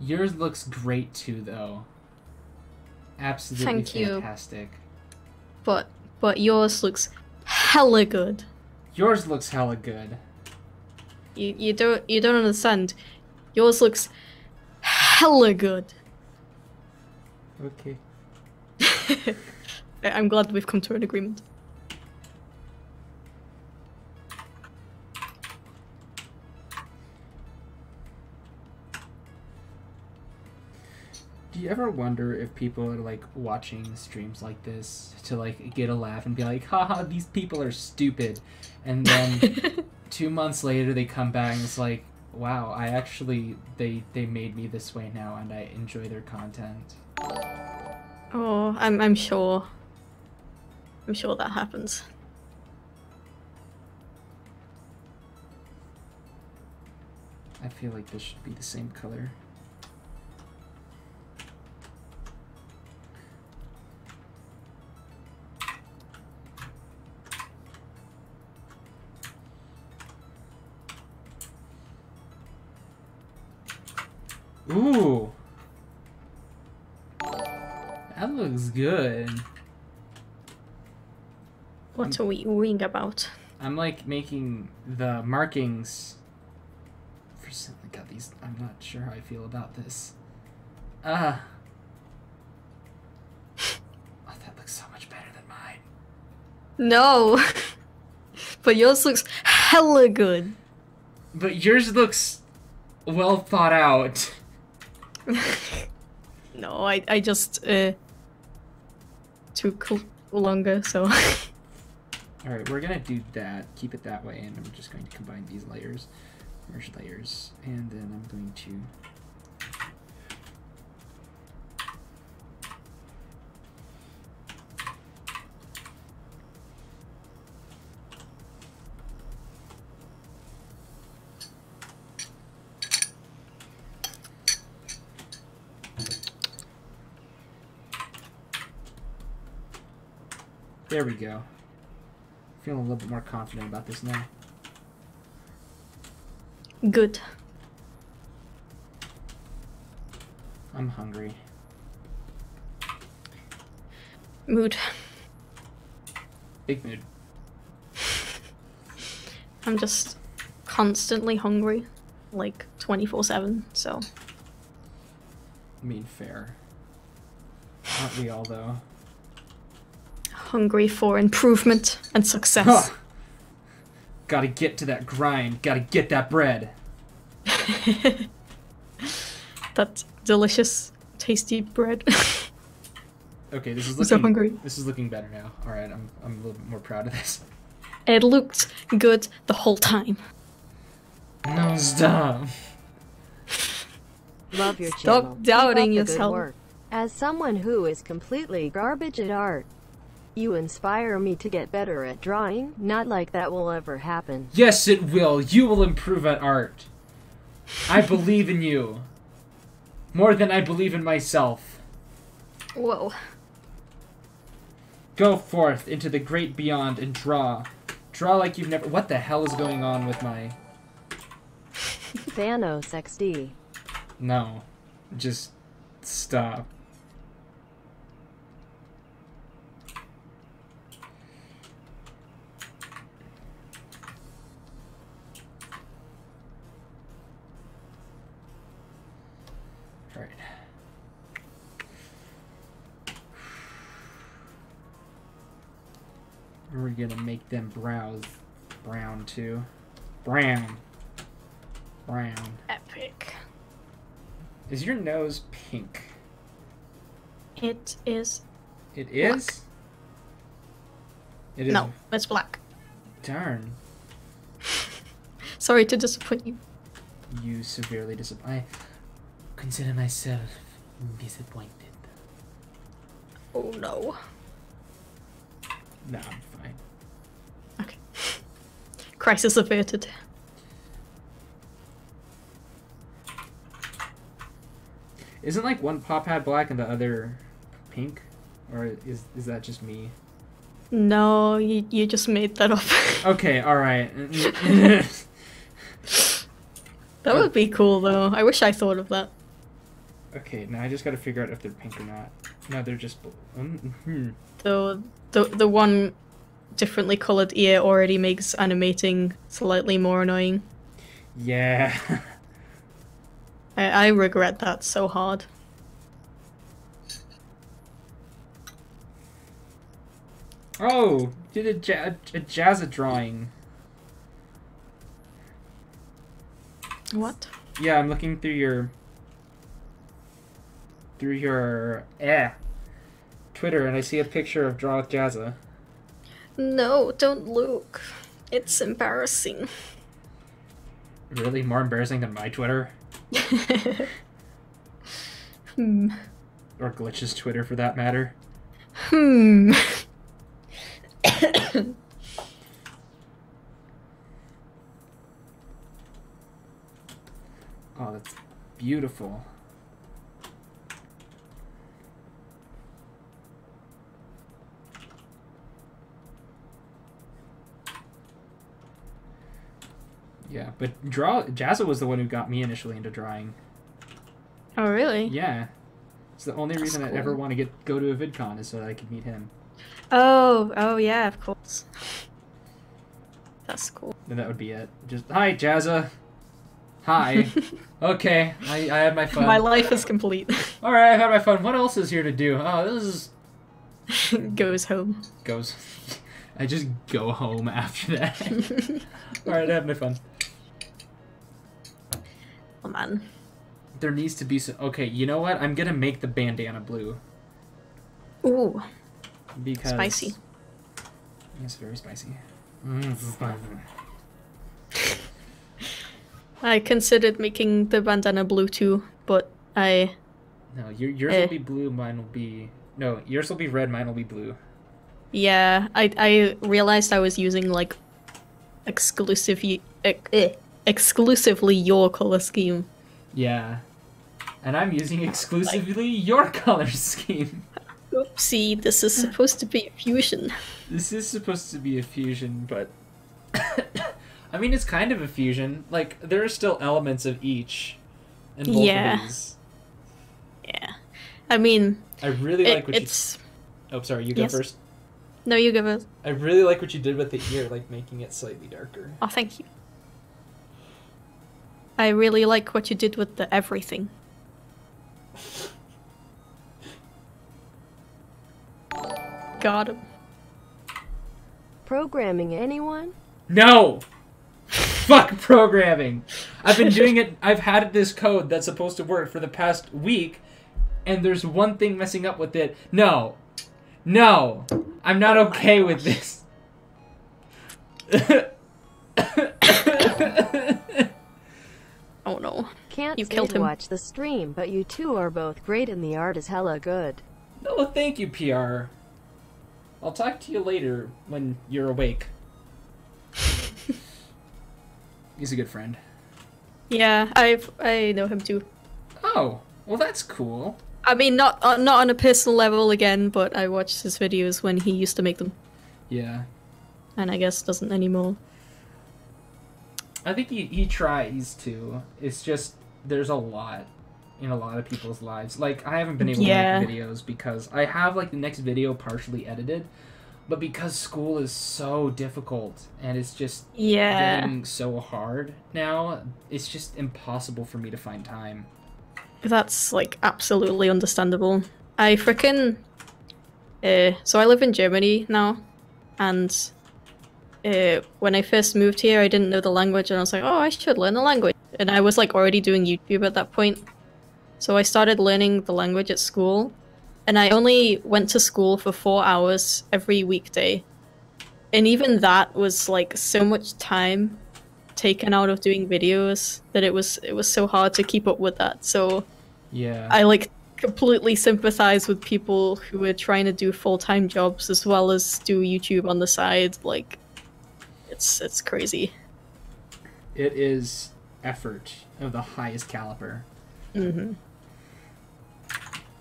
[SPEAKER 1] Yours looks great too, though. Absolutely
[SPEAKER 2] Thank you.
[SPEAKER 1] fantastic.
[SPEAKER 2] But yours looks hella good.
[SPEAKER 1] Yours looks hella good.
[SPEAKER 2] You don't understand. Yours looks hella good.
[SPEAKER 1] Okay.
[SPEAKER 2] I'm glad we've come to an agreement.
[SPEAKER 1] Do you ever wonder if people are like watching streams like this to like get a laugh and be like, haha, these people are stupid, and then 2 months later they come back and it's like, wow, I actually they made me this way now and I enjoy their content.
[SPEAKER 2] Oh, I'm sure. I'm sure that happens.
[SPEAKER 1] I feel like this should be the same color. Ooh. That looks good.
[SPEAKER 2] What are we oohing about?
[SPEAKER 1] I'm like making the markings for God, these. I'm not sure how I feel about this. Oh, that looks so much better than mine.
[SPEAKER 2] No! But yours looks hella good.
[SPEAKER 1] But yours looks well thought out.
[SPEAKER 2] No, I just took longer, so.
[SPEAKER 1] Alright, we're gonna do that. Keep it that way, and I'm just going to combine these layers. Merge layers. And then I'm going to... There we go. Feeling a little bit more confident about this now.
[SPEAKER 2] Good.
[SPEAKER 1] I'm hungry.
[SPEAKER 2] Mood.
[SPEAKER 1] Big mood.
[SPEAKER 2] I'm just constantly hungry. Like 24/7, so.
[SPEAKER 1] I mean, fair. Aren't we all, though?
[SPEAKER 2] Hungry for improvement and success.
[SPEAKER 1] Huh. Gotta get to that grind. Gotta get that bread.
[SPEAKER 2] That delicious, tasty bread.
[SPEAKER 1] Okay, this is
[SPEAKER 2] I'm
[SPEAKER 1] looking.
[SPEAKER 2] so hungry.
[SPEAKER 1] This is looking better now. All right, I'm a little bit more proud of this.
[SPEAKER 2] It looked good the whole time.
[SPEAKER 1] No, stop.
[SPEAKER 3] Love your
[SPEAKER 2] Stop
[SPEAKER 3] channel.
[SPEAKER 2] doubting
[SPEAKER 3] Keep up the good
[SPEAKER 2] yourself.
[SPEAKER 3] work. As someone who is completely garbage at art, you inspire me to get better at drawing. Not like that will ever happen.
[SPEAKER 1] Yes, it will. You will improve at art. I believe in you. More than I believe in myself.
[SPEAKER 2] Whoa.
[SPEAKER 1] Go forth into the great beyond and draw. Draw like you've never... What the hell is going on with my...
[SPEAKER 3] Thanos XD.
[SPEAKER 1] No. Just stop. Alright. We're gonna make them brows brown too. Brown. Brown.
[SPEAKER 2] Epic.
[SPEAKER 1] Is your nose pink?
[SPEAKER 2] It is.
[SPEAKER 1] It is? It is.
[SPEAKER 2] No, it's black.
[SPEAKER 1] Darn.
[SPEAKER 2] Sorry to disappoint you.
[SPEAKER 1] You severely I consider myself disappointed.
[SPEAKER 2] Oh no.
[SPEAKER 1] Nah, I'm fine.
[SPEAKER 2] Okay. Crisis averted.
[SPEAKER 1] Isn't like one paw pad black and the other pink? Or is that just me?
[SPEAKER 2] No, you just made that up.
[SPEAKER 1] Okay, alright.
[SPEAKER 2] That would be cool though. I wish I thought of that.
[SPEAKER 1] Okay, now I just gotta figure out if they're pink or not. No, they're just...
[SPEAKER 2] The one differently colored ear already makes animating slightly more annoying.
[SPEAKER 1] Yeah.
[SPEAKER 2] I regret that so hard.
[SPEAKER 1] Oh! Did a Jazza drawing.
[SPEAKER 2] What?
[SPEAKER 1] Yeah, I'm looking through your... Twitter, and I see a picture of Draw with Jazza.
[SPEAKER 2] No, don't look. It's embarrassing.
[SPEAKER 1] Really? More embarrassing than my Twitter?
[SPEAKER 2] Hmm.
[SPEAKER 1] Or Glitch's Twitter, for that matter?
[SPEAKER 2] Hmm.
[SPEAKER 1] Oh, that's beautiful. Yeah, but Jazza was the one who got me initially into drawing.
[SPEAKER 2] Oh, really?
[SPEAKER 1] Yeah. It's the only reason I ever want to go to a VidCon is so that I could meet him.
[SPEAKER 2] Oh yeah, of course. That's cool.
[SPEAKER 1] Then that would be it. Just, hi, Jazza. Hi. Okay, I had my fun.
[SPEAKER 2] My life is complete.
[SPEAKER 1] Alright, I've had my fun. What else is here to do? Oh, this is...
[SPEAKER 2] Goes home.
[SPEAKER 1] Goes... I just go home after that. Alright, I have my fun.
[SPEAKER 2] Oh, man.
[SPEAKER 1] There needs to be some... Okay, you know what? I'm gonna make the bandana blue.
[SPEAKER 2] Ooh.
[SPEAKER 1] Because...
[SPEAKER 2] Spicy.
[SPEAKER 1] It's very spicy.
[SPEAKER 2] I considered making the bandana blue too, but I...
[SPEAKER 1] No, yours will be blue, mine will be... No, yours will be red, mine will be blue.
[SPEAKER 2] Yeah, I realized I was using, like, exclusively your color scheme.
[SPEAKER 1] Yeah. And I'm using exclusively your color scheme.
[SPEAKER 2] Oopsie, this is supposed to be a fusion.
[SPEAKER 1] This is supposed to be a fusion, but... I mean, it's kind of a fusion. Like, there are still elements of each in both of these.
[SPEAKER 2] Yeah. I mean...
[SPEAKER 1] I really like what
[SPEAKER 2] it's...
[SPEAKER 1] Oh, sorry, you go first.
[SPEAKER 2] No, you go first.
[SPEAKER 1] I really like what you did with the ear, like making it slightly darker.
[SPEAKER 2] Oh, thank you. I really like what you did with the everything. Got him.
[SPEAKER 3] Programming anyone?
[SPEAKER 1] No! Fuck programming! I've been doing it, I've had this code that's supposed to work for the past week, and there's one thing messing up with it. No! No! I'm not okay with this.
[SPEAKER 2] Oh no.
[SPEAKER 3] Can't
[SPEAKER 2] you
[SPEAKER 3] stay
[SPEAKER 2] killed
[SPEAKER 3] to
[SPEAKER 2] him.
[SPEAKER 3] watch the stream, but you two are both great and the art is hella good.
[SPEAKER 1] No, thank you, PR. I'll talk to you later when you're awake. He's a good friend.
[SPEAKER 2] Yeah, I know him too.
[SPEAKER 1] Oh, well that's cool.
[SPEAKER 2] I mean, not on a personal level again, but I watched his videos when he used to make them.
[SPEAKER 1] Yeah.
[SPEAKER 2] And I guess doesn't anymore.
[SPEAKER 1] I think he tries to. It's just, there's a lot in a lot of people's lives. Like, I haven't been able to make videos because I have, like, the next video partially edited, but because school is so difficult and it's just getting so hard now, it's just impossible for me to find time.
[SPEAKER 2] That's, like, absolutely understandable. I frickin'... so I live in Germany now, and when I first moved here, I didn't know the language, and I was like, oh, I should learn the language. And I was, like, already doing YouTube at that point. So I started learning the language at school, and I only went to school for 4 hours every weekday. And even that was, like, so much time taken out of doing videos that it was so hard to keep up with that. So
[SPEAKER 1] yeah,
[SPEAKER 2] I, like, completely sympathize with people who are trying to do full-time jobs as well as do YouTube on the side. Like, it's crazy.
[SPEAKER 1] It is effort of the highest caliber.
[SPEAKER 2] Mm-hmm.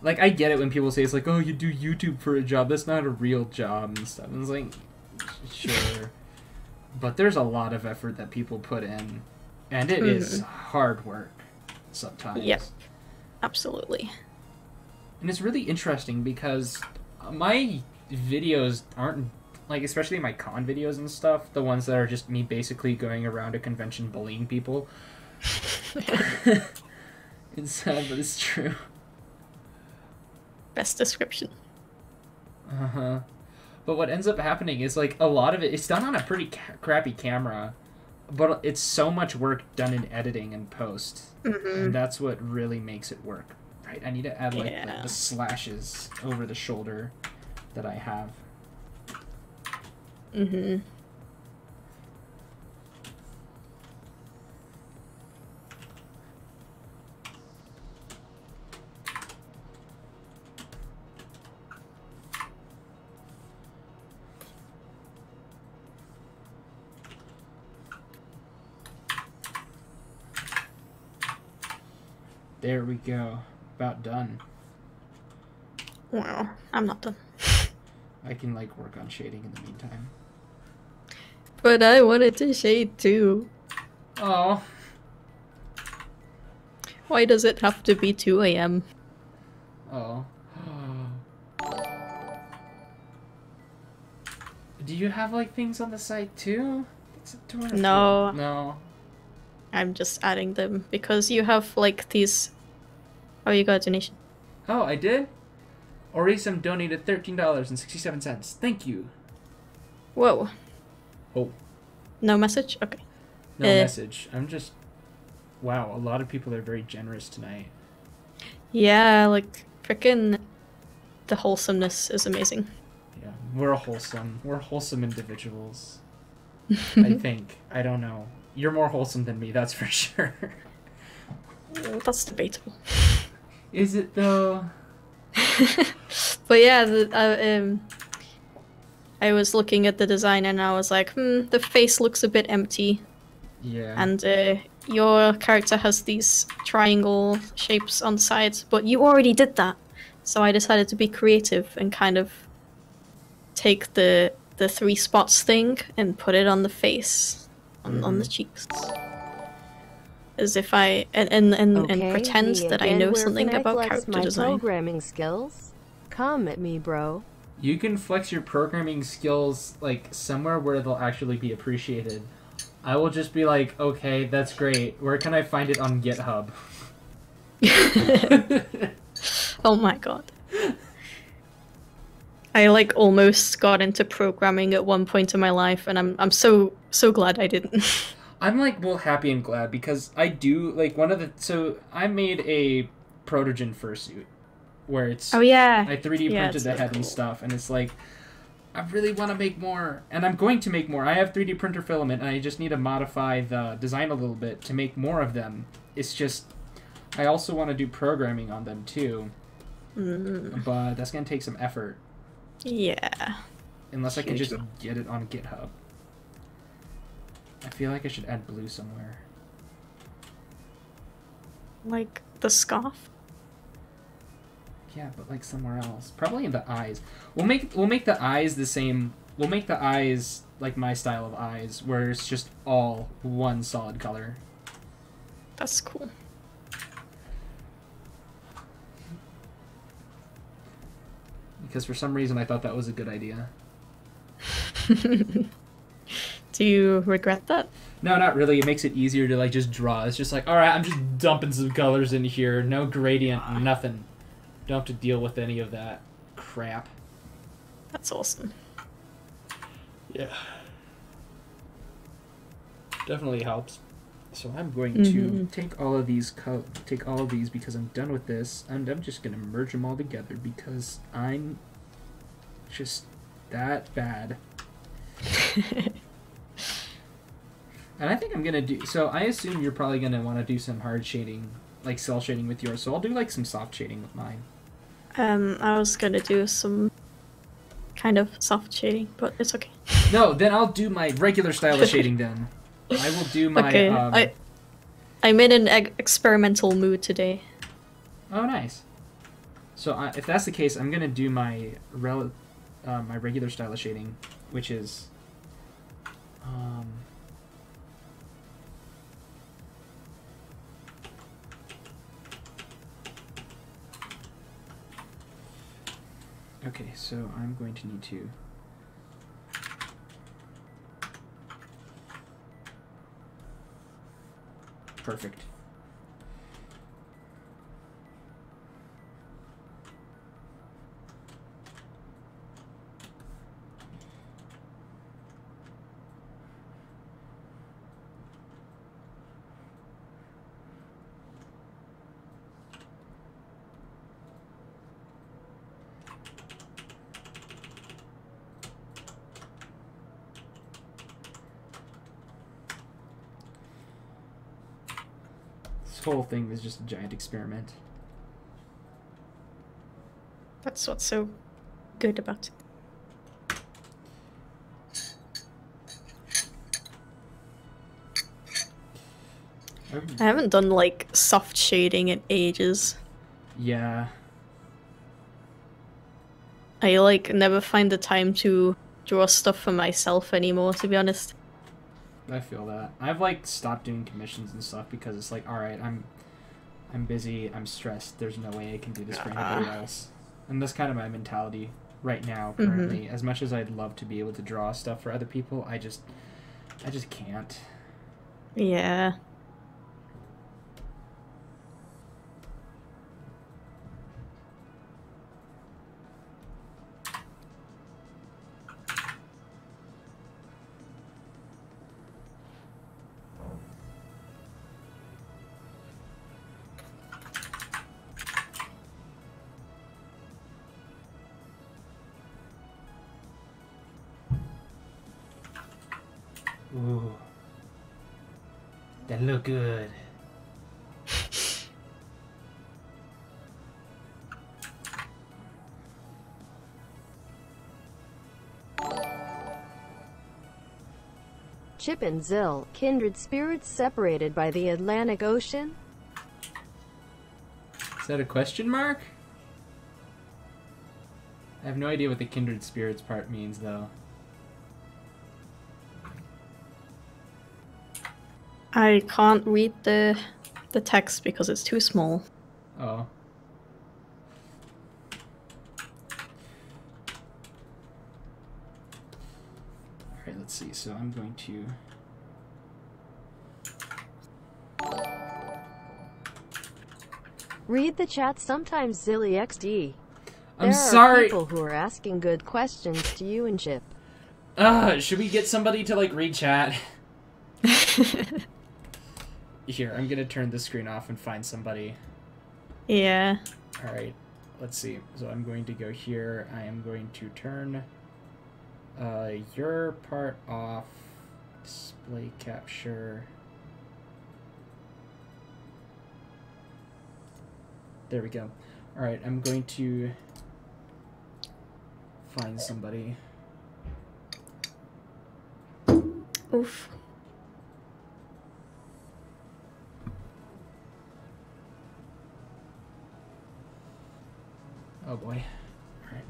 [SPEAKER 1] Like, I get it when people say it's like, oh, you do YouTube for a job. That's not a real job and stuff. And it's like, sure. But there's a lot of effort that people put in. And it is hard work sometimes.
[SPEAKER 2] Yep. Absolutely.
[SPEAKER 1] And it's really interesting because my videos aren't, like, especially my con videos and stuff, the ones that are just me basically going around a convention bullying people. It's sad, but it's true.
[SPEAKER 2] Best description.
[SPEAKER 1] Uh-huh. But what ends up happening is, like, a lot of it's done on a pretty crappy camera, but it's so much work done in editing and post. And that's what really makes it work. Right, I need to add, like, the slashes over the shoulder that I have.
[SPEAKER 2] Mm-hmm.
[SPEAKER 1] There we go. About done.
[SPEAKER 2] Well, I'm not done.
[SPEAKER 1] I can, like, work on shading in the meantime.
[SPEAKER 2] But I wanted to shade too.
[SPEAKER 1] Oh.
[SPEAKER 2] Why does it have to be 2 a.m.?
[SPEAKER 1] Oh. Do you have like things on the site too?
[SPEAKER 2] No.
[SPEAKER 1] No.
[SPEAKER 2] I'm just adding them because you have like these. Oh, you got a donation.
[SPEAKER 1] Oh, I did? Orisum donated $13.67. Thank you.
[SPEAKER 2] Whoa.
[SPEAKER 1] Oh.
[SPEAKER 2] No message? Okay.
[SPEAKER 1] No message. I'm just... Wow, a lot of people are very generous tonight.
[SPEAKER 2] Yeah, like, frickin' the wholesomeness is amazing.
[SPEAKER 1] Yeah, we're wholesome. We're wholesome individuals. I think. I don't know. You're more wholesome than me, that's for sure.
[SPEAKER 2] That's debatable.
[SPEAKER 1] Is it though?
[SPEAKER 2] But yeah, I was looking at the design and I was like, the face looks a bit empty.
[SPEAKER 1] Yeah.
[SPEAKER 2] And your character has these triangle shapes on the sides, but you already did that. So I decided to be creative and kind of take the 3 spots thing and put it on the face, on the cheeks. As if I and pretend that I know something about character design.
[SPEAKER 3] Programming skills? Come at me, bro.
[SPEAKER 1] You can flex your programming skills like somewhere where they'll actually be appreciated. I will just be like, okay, that's great. Where can I find it on GitHub?
[SPEAKER 2] Oh my god. I like almost got into programming at one point in my life, and I'm so glad I didn't.
[SPEAKER 1] I'm like both happy and glad because I do like so I made a Protogen fursuit where it's I 3D printed the head and stuff, and it's like I really want to make more, and I'm going to make more. I have 3D printer filament, and I just need to modify the design a little bit to make more of them. It's just I also want to do programming on them too, but that's gonna take some effort.
[SPEAKER 2] Yeah.
[SPEAKER 1] Unless I can just get it on GitHub. I feel like I should add blue somewhere.
[SPEAKER 2] Like the scarf?
[SPEAKER 1] Yeah, but like somewhere else. Probably in the eyes. We'll make the eyes the same. We'll make the eyes like my style of eyes, where it's just all one solid color.
[SPEAKER 2] That's cool.
[SPEAKER 1] Because for some reason I thought that was a good idea.
[SPEAKER 2] Do you regret that?
[SPEAKER 1] No, not really. It makes it easier to like just draw. It's just like, all right, I'm just dumping some colors in here. No gradient, nothing. Don't have to deal with any of that crap.
[SPEAKER 2] That's awesome.
[SPEAKER 1] Yeah. Definitely helps. So I'm going to take all of these because I'm done with this, and I'm just going to merge them all together because I'm just that bad. And I think I'm going to do... So I assume you're probably going to want to do some hard shading, like cell shading with yours, so I'll do like some soft shading with mine.
[SPEAKER 2] I was going to do some kind of soft shading, but it's okay.
[SPEAKER 1] No, then I'll do my regular style of shading then. I will do my...
[SPEAKER 2] Okay, I'm in an experimental mood today.
[SPEAKER 1] Oh, nice. So if that's the case, I'm going to do my my regular style of shading, which is... Okay, so I'm going to need to... Perfect. This whole thing is just a giant experiment.
[SPEAKER 2] That's what's so good about it. I haven't done like soft shading in ages.
[SPEAKER 1] Yeah.
[SPEAKER 2] I like never find the time to draw stuff for myself anymore, to be honest.
[SPEAKER 1] I feel that. I've like stopped doing commissions and stuff because it's like, all right, I'm busy, I'm stressed, there's no way I can do this for anybody else. And that's kind of my mentality right now, currently. As much as I'd love to be able to draw stuff for other people, I just can't.
[SPEAKER 2] Yeah.
[SPEAKER 1] Ooh. That look good.
[SPEAKER 3] Chip and Zill, kindred spirits separated by the Atlantic Ocean?
[SPEAKER 1] Is that a question mark? I have no idea what the kindred spirits part means, though.
[SPEAKER 2] I can't read the text because it's too small.
[SPEAKER 1] Oh. Alright, let's see. So I'm going to...
[SPEAKER 3] Read the chat sometimes, Zilly XD.
[SPEAKER 1] I'm
[SPEAKER 3] there
[SPEAKER 1] sorry!
[SPEAKER 3] are people who are asking good questions to you and Chip.
[SPEAKER 1] Should we get somebody to, like, read chat? Here, I'm gonna turn the screen off and find somebody.
[SPEAKER 2] Yeah.
[SPEAKER 1] Alright, let's see. So I'm going to go here. I am going to turn your part off. Display capture. There we go. Alright, I'm going to find somebody.
[SPEAKER 2] Oof.
[SPEAKER 1] Oh boy. Alright.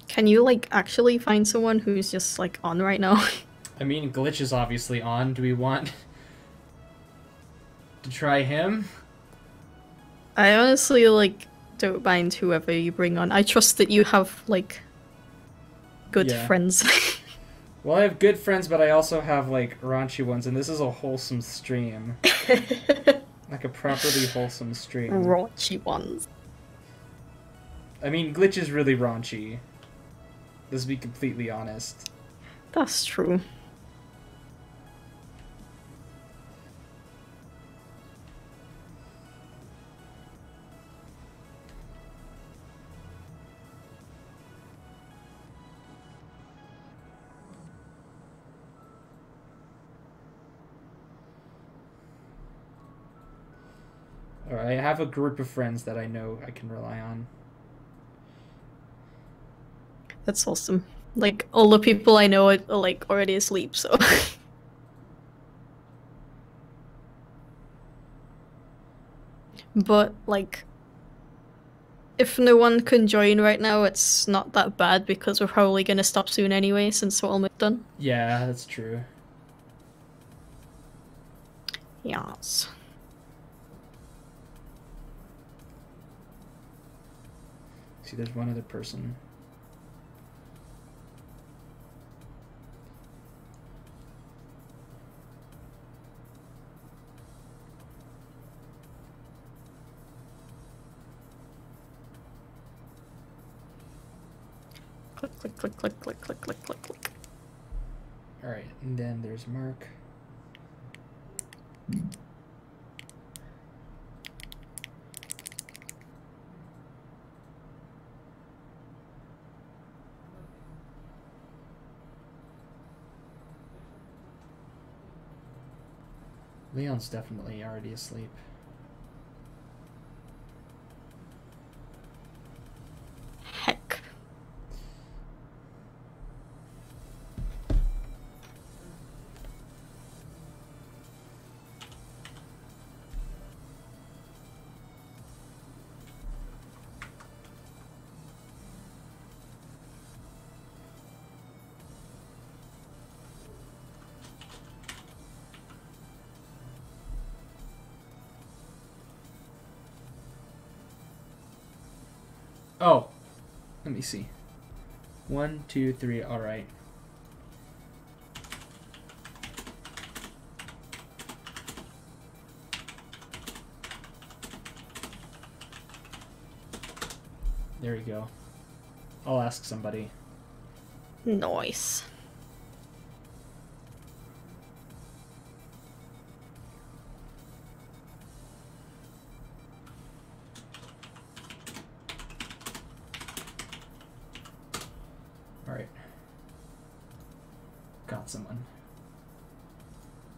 [SPEAKER 2] Can you, like, actually find someone who's just, like, on right now?
[SPEAKER 1] I mean, Glitch is obviously on. Do we want to try him?
[SPEAKER 2] I honestly, like, don't mind whoever you bring on. I trust that you have, like, good
[SPEAKER 1] Yeah.
[SPEAKER 2] friends.
[SPEAKER 1] Well, I have good friends, but I also have, like, raunchy ones, and this is a wholesome stream. Like a properly wholesome stream.
[SPEAKER 2] Raunchy ones.
[SPEAKER 1] I mean, Glitch is really raunchy. Let's be completely honest.
[SPEAKER 2] That's true.
[SPEAKER 1] Alright, I have a group of friends that I know I can rely on.
[SPEAKER 2] That's awesome. Like, all the people I know are, like, already asleep, so... But, like... If no one can join right now, it's not that bad, because we're probably gonna stop soon anyway, since we're almost done.
[SPEAKER 1] Yeah, that's true.
[SPEAKER 2] Yes.
[SPEAKER 1] See, there's one other person.
[SPEAKER 2] Click, click, click, click, click, click, click, click, click.
[SPEAKER 1] Alright, and then there's Mark. Leon's definitely already asleep.
[SPEAKER 2] Heck.
[SPEAKER 1] Oh, let me see. 1, 2, 3. All right. There you go. I'll ask somebody.
[SPEAKER 2] Nice.
[SPEAKER 1] Alright. Got someone.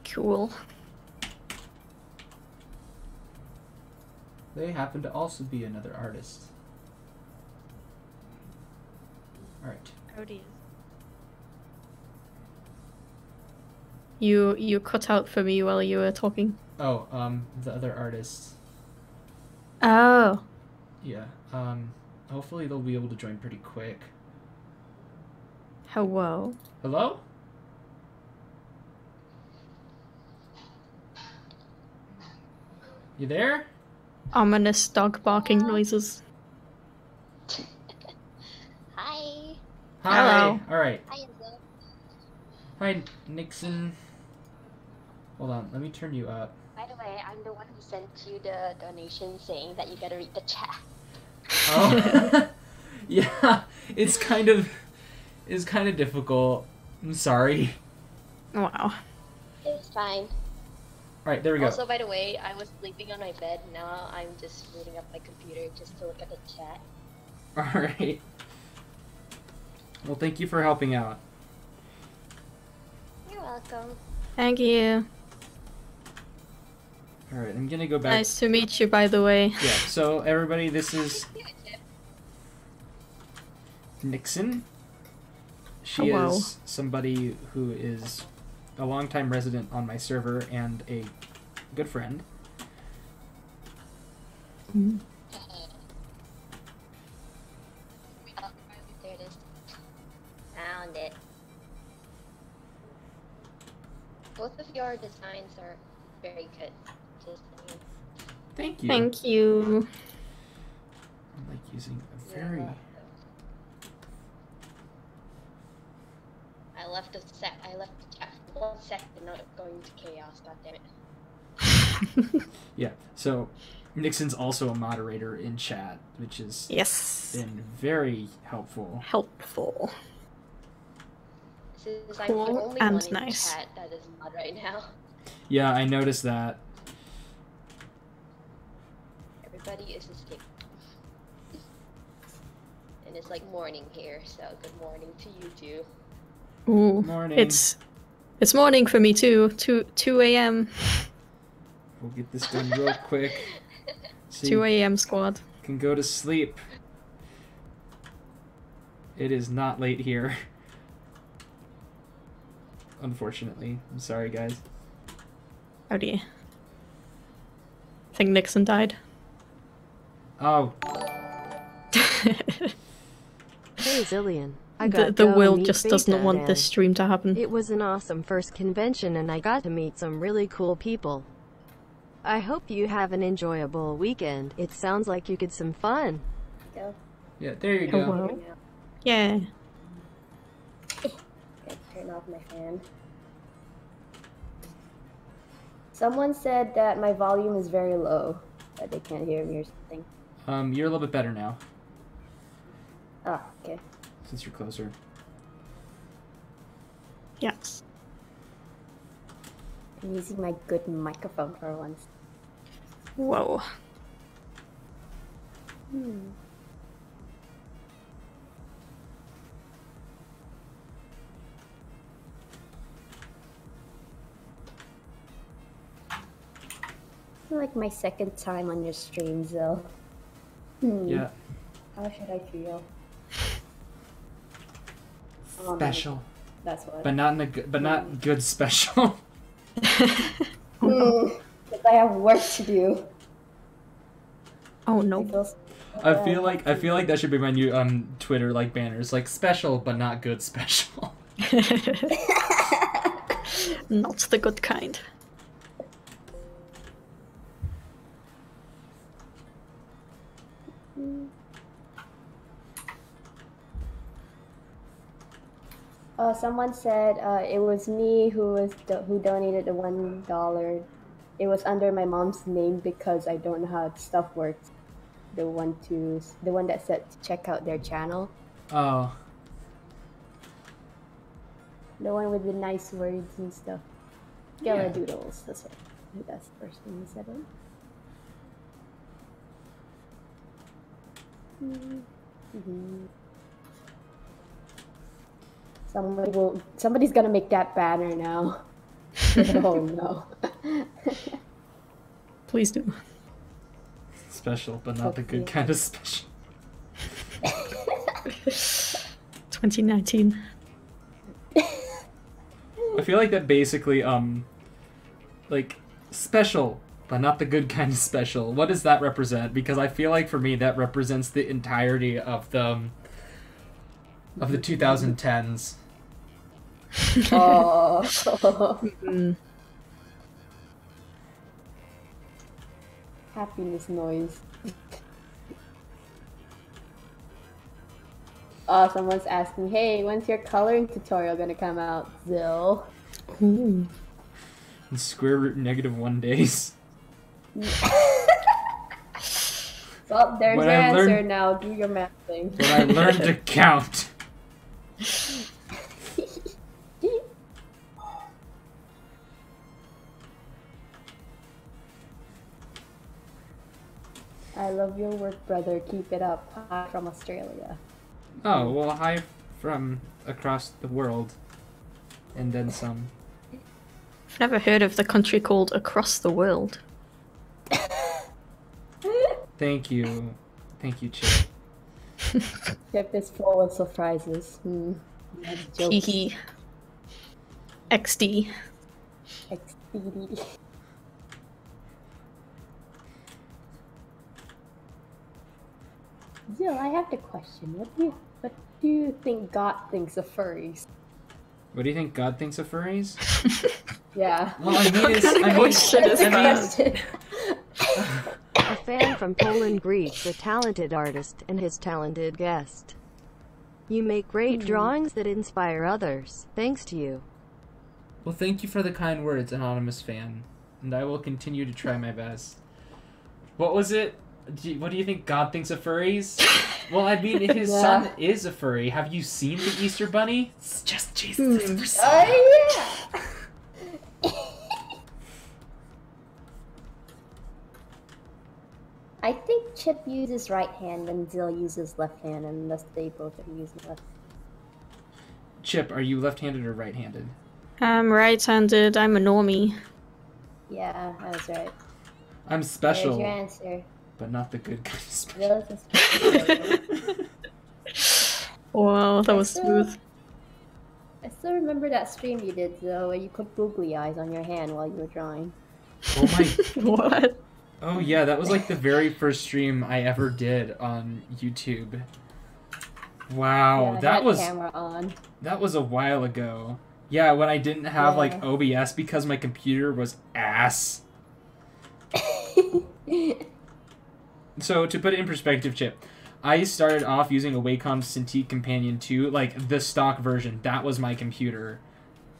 [SPEAKER 2] Cool.
[SPEAKER 1] They happen to also be another artist. Alright.
[SPEAKER 2] Oh dear. You cut out for me while you were talking.
[SPEAKER 1] Oh, the other artists.
[SPEAKER 2] Oh.
[SPEAKER 1] Yeah. Hopefully they'll be able to join pretty quick.
[SPEAKER 2] Hello.
[SPEAKER 1] Hello? You there?
[SPEAKER 2] Ominous dog barking noises.
[SPEAKER 7] Hi.
[SPEAKER 1] Hi.
[SPEAKER 2] Hello.
[SPEAKER 1] Alright.
[SPEAKER 7] Hi, Enzo.
[SPEAKER 1] Hi, Nixon. Hold on, let me turn you up.
[SPEAKER 7] By the way, I'm the one who sent you the donation saying that you gotta read the chat.
[SPEAKER 1] Oh. Yeah, it's kind of difficult. I'm sorry.
[SPEAKER 2] Wow.
[SPEAKER 7] It's fine.
[SPEAKER 1] Alright, there we go.
[SPEAKER 7] Also, by the way, I was sleeping on my bed. Now I'm just booting up my computer just to look at the chat.
[SPEAKER 1] Alright. Well, thank you for helping out.
[SPEAKER 7] You're welcome.
[SPEAKER 2] Thank you.
[SPEAKER 1] Alright, I'm gonna go back.
[SPEAKER 2] Nice to meet you, by the way.
[SPEAKER 1] Yeah, so everybody, this is Nixon. She
[SPEAKER 2] Hello.
[SPEAKER 1] is somebody who is a longtime resident on my server and a good friend.
[SPEAKER 2] Mm.
[SPEAKER 7] There it is. Found it. Both of your designs are very good. Just saying.
[SPEAKER 1] Thank you.
[SPEAKER 2] Thank you.
[SPEAKER 1] I'm like using a
[SPEAKER 7] You're
[SPEAKER 1] very...
[SPEAKER 7] welcome. I left the chat for 1 second, not going to chaos. God damn it.
[SPEAKER 1] Yeah, so Nixon's also a moderator in chat, which has
[SPEAKER 2] Yes.
[SPEAKER 1] been very helpful.
[SPEAKER 2] Helpful.
[SPEAKER 7] This is
[SPEAKER 2] Cool
[SPEAKER 7] I'm the only
[SPEAKER 2] and
[SPEAKER 7] one in
[SPEAKER 2] nice.
[SPEAKER 7] chat that is mod right now.
[SPEAKER 1] Yeah, I noticed that.
[SPEAKER 7] Everybody is asleep. And it's like morning here, so good morning to you too.
[SPEAKER 2] Ooh.
[SPEAKER 1] Morning.
[SPEAKER 2] It's morning for me too. 2 a.m.
[SPEAKER 1] We'll get this done real quick. So
[SPEAKER 2] 2
[SPEAKER 1] you
[SPEAKER 2] a.m. squad.
[SPEAKER 1] can go to sleep. It is not late here. Unfortunately. I'm sorry, guys.
[SPEAKER 2] Oh dear. I think Nixon died.
[SPEAKER 1] Oh,
[SPEAKER 3] Hey Zillion, I
[SPEAKER 2] The
[SPEAKER 3] got to go
[SPEAKER 2] will
[SPEAKER 3] meet
[SPEAKER 2] just does not
[SPEAKER 3] Beta
[SPEAKER 2] want
[SPEAKER 3] Dan.
[SPEAKER 2] this stream to happen.
[SPEAKER 3] It was an awesome first convention and I got to meet some really cool people. I hope you have an enjoyable weekend. It sounds like you get some fun.
[SPEAKER 7] Go.
[SPEAKER 1] yeah, there you go.
[SPEAKER 2] Hello. Yeah.
[SPEAKER 7] Okay, turn off my fan. Someone said that my volume is very low, that they can't hear me or something.
[SPEAKER 1] You're a little bit better now,
[SPEAKER 7] Oh, okay.
[SPEAKER 1] since you're closer.
[SPEAKER 2] Yes.
[SPEAKER 7] I'm using my good microphone for once.
[SPEAKER 2] Whoa.
[SPEAKER 7] I feel like my second time on your stream, Zil.
[SPEAKER 1] Yeah.
[SPEAKER 7] How should I feel?
[SPEAKER 1] Special.
[SPEAKER 7] That's what.
[SPEAKER 1] But not in a good, but not good special.
[SPEAKER 7] Because I have work to do.
[SPEAKER 2] Oh
[SPEAKER 7] I
[SPEAKER 2] no.
[SPEAKER 7] feel so
[SPEAKER 1] I
[SPEAKER 7] bad.
[SPEAKER 1] feel like that should be my new Twitter like banners, like special but not good special.
[SPEAKER 2] Not the good kind.
[SPEAKER 8] Someone said it was me who donated the $1. It was under my mom's name because I don't know how stuff works. The one that said to check out their channel.
[SPEAKER 1] Oh.
[SPEAKER 8] The one with the nice words and stuff.
[SPEAKER 1] Yeah.
[SPEAKER 8] Doodles. That's what. I think that's the first thing he said. Somebody's gonna make that banner now. Oh no.
[SPEAKER 2] Please do.
[SPEAKER 1] Special, but not the good kind of special.
[SPEAKER 2] 2019.
[SPEAKER 1] I feel like that basically, like, special, but not the good kind of special. What does that represent? Because I feel like for me that represents the entirety of the 2010s.
[SPEAKER 8] Oh. Happiness noise. Oh, someone's asking, hey, when's your coloring tutorial gonna come out, Zill?
[SPEAKER 2] Ooh.
[SPEAKER 1] In square root -1 days.
[SPEAKER 8] Well, there's your answer now. Do your math thing.
[SPEAKER 1] When I learned to count.
[SPEAKER 8] I love your work, brother. Keep it up. Hi from Australia.
[SPEAKER 1] Oh, well, hi from across the world. And then some.
[SPEAKER 2] I've never heard of the country called Across the World.
[SPEAKER 1] Thank you. Thank you, Chip.
[SPEAKER 8] Chip is full of surprises.
[SPEAKER 2] Hee XD.
[SPEAKER 8] XD. Jill, I have the question. What do you think God thinks of furries?
[SPEAKER 1] What do you think God thinks of furries?
[SPEAKER 8] Yeah.
[SPEAKER 1] Well, I mean,
[SPEAKER 3] A fan from Poland greets a talented artist and his talented guest. You make great drawings that inspire others. Thanks to you.
[SPEAKER 1] Well, thank you for the kind words, anonymous fan. And I will continue to try my best. What was it? What do you think God thinks of furries? Well, I mean, his son is a furry. Have you seen the Easter Bunny? It's just Jesus.
[SPEAKER 8] Oh, yeah! I think Chip uses right hand and Zill uses left hand, and thus they both are using left.
[SPEAKER 1] Chip, are you left-handed or right-handed?
[SPEAKER 2] I'm right-handed. I'm a normie.
[SPEAKER 8] Yeah, I was right.
[SPEAKER 1] I'm special.
[SPEAKER 8] There's your answer.
[SPEAKER 1] But not the good kind of special.
[SPEAKER 8] Zill is a special.
[SPEAKER 2] Wow, that was smooth.
[SPEAKER 8] I still remember that stream you did, Zill, where you put googly eyes on your hand while you were drawing.
[SPEAKER 1] Oh my...
[SPEAKER 2] What?
[SPEAKER 1] Oh yeah, that was like the very first stream I ever did on YouTube. Wow,
[SPEAKER 8] Yeah,
[SPEAKER 1] that was
[SPEAKER 8] camera on.
[SPEAKER 1] That was a while ago. Yeah, when I didn't have like OBS because my computer was ass. So to put it in perspective, Chip, I started off using a Wacom Cintiq Companion 2, like the stock version. That was my computer,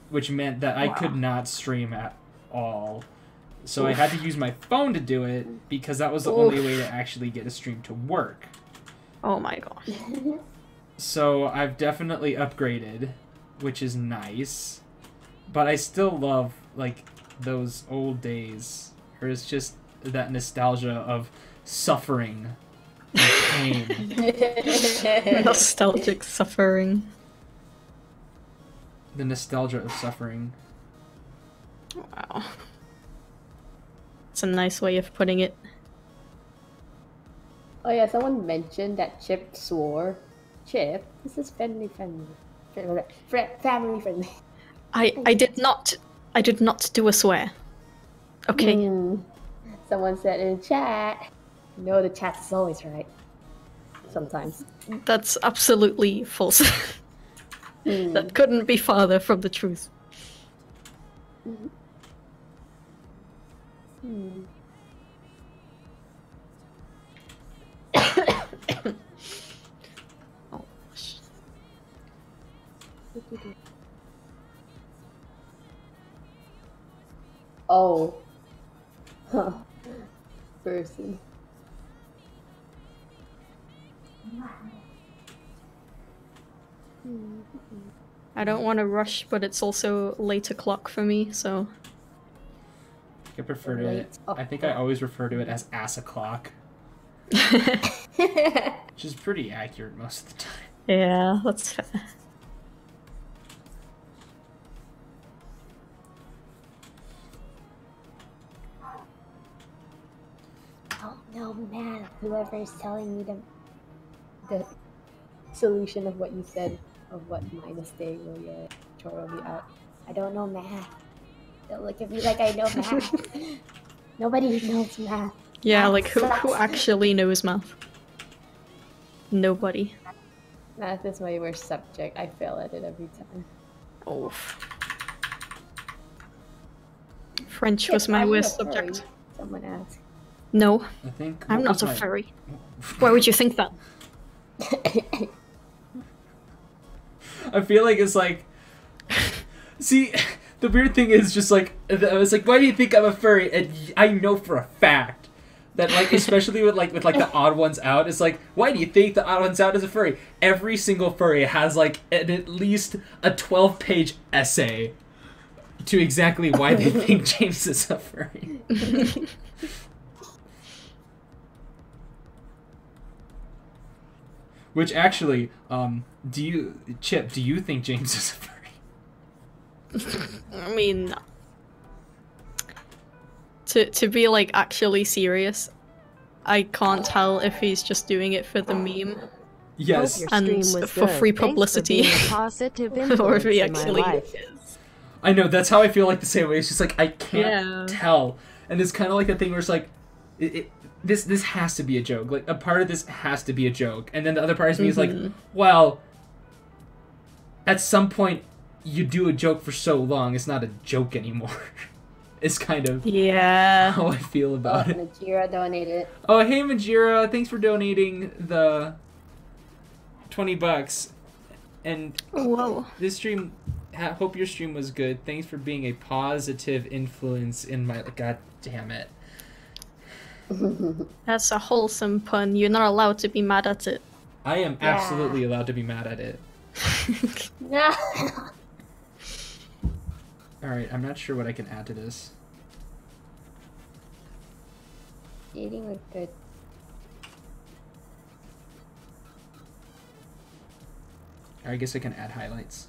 [SPEAKER 1] which meant that I could not stream at all. So I had to use my phone to do it because that was the only way to actually get a stream to work.
[SPEAKER 2] Oh my gosh.
[SPEAKER 1] So I've definitely upgraded, which is nice. But I still love, like, those old days. Or it's just that nostalgia of suffering and pain.
[SPEAKER 2] Nostalgic suffering.
[SPEAKER 1] The nostalgia of suffering.
[SPEAKER 2] Wow. It's a nice way of putting it.
[SPEAKER 8] Oh yeah, someone mentioned that Chip swore. Chip, this is family friendly. Family friendly.
[SPEAKER 2] I did not do a swear. Okay.
[SPEAKER 8] Someone said in chat. No, the chat is always right. Sometimes.
[SPEAKER 2] That's absolutely false. That couldn't be farther from the truth.
[SPEAKER 8] Oh. Huh. Person.
[SPEAKER 2] I don't want to rush, but it's also late o'clock for me, so.
[SPEAKER 1] I prefer to it. I think I always refer to it as ass o'clock. Which is pretty accurate most of the time.
[SPEAKER 2] Yeah, that's fair.
[SPEAKER 8] Oh no, man! Whoever is telling me the solution of what you said of what minus day will your chore will be out. I don't know math. Don't look at me like I know math. Nobody knows math.
[SPEAKER 2] Yeah,
[SPEAKER 8] Math
[SPEAKER 2] like who
[SPEAKER 8] sucks.
[SPEAKER 2] actually knows math? Nobody.
[SPEAKER 8] Math is my worst subject. I fail at it every time.
[SPEAKER 2] Oh. French was
[SPEAKER 8] Chip,
[SPEAKER 2] my
[SPEAKER 8] are you
[SPEAKER 2] worst
[SPEAKER 8] a furry?
[SPEAKER 2] subject.
[SPEAKER 8] Someone asked.
[SPEAKER 2] No,
[SPEAKER 1] I think
[SPEAKER 2] I'm
[SPEAKER 1] what
[SPEAKER 2] not
[SPEAKER 1] was
[SPEAKER 2] a
[SPEAKER 1] my-
[SPEAKER 2] furry. Why would you think that?
[SPEAKER 1] I feel like it's like, see, the weird thing is just like, I was like, why do you think I'm a furry? And I know for a fact that, like, especially with the odd ones out, it's like, why do you think the odd ones out is a furry? Every single furry has like at least a 12-page essay to exactly why they think James is a furry. Which actually, Chip, do you think James is a furry?
[SPEAKER 2] I mean, to be like actually serious, I can't tell if he's just doing it for the meme
[SPEAKER 1] Yes.
[SPEAKER 3] Your
[SPEAKER 2] and
[SPEAKER 3] stream was
[SPEAKER 2] for
[SPEAKER 3] good.
[SPEAKER 2] free
[SPEAKER 3] Thanks for
[SPEAKER 2] publicity,
[SPEAKER 3] being a positive
[SPEAKER 2] or
[SPEAKER 3] influence
[SPEAKER 2] if he
[SPEAKER 3] in my
[SPEAKER 2] actually
[SPEAKER 3] life.
[SPEAKER 2] is.
[SPEAKER 1] I know, that's how I feel like the same way. It's just like, I can't
[SPEAKER 2] Yeah.
[SPEAKER 1] tell. And it's kind of like the thing where it's like, this has to be a joke. Like, a part of this has to be a joke. And then the other part of me is like, well, at some point, you do a joke for so long, it's not a joke anymore. It's kind of
[SPEAKER 2] Yeah.
[SPEAKER 1] how I feel about it.
[SPEAKER 8] Majira donated.
[SPEAKER 1] Oh, hey, Majira, thanks for donating the $20. And
[SPEAKER 2] Whoa.
[SPEAKER 1] this stream, hope your stream was good. Thanks for being a positive influence in my... God damn it.
[SPEAKER 2] That's a wholesome pun. You're not allowed to be mad at it.
[SPEAKER 1] I am
[SPEAKER 8] Yeah.
[SPEAKER 1] absolutely allowed to be mad at it.
[SPEAKER 8] No.
[SPEAKER 1] Alright, I'm not sure what I can add to this.
[SPEAKER 8] Eating was good.
[SPEAKER 1] I guess I can add highlights.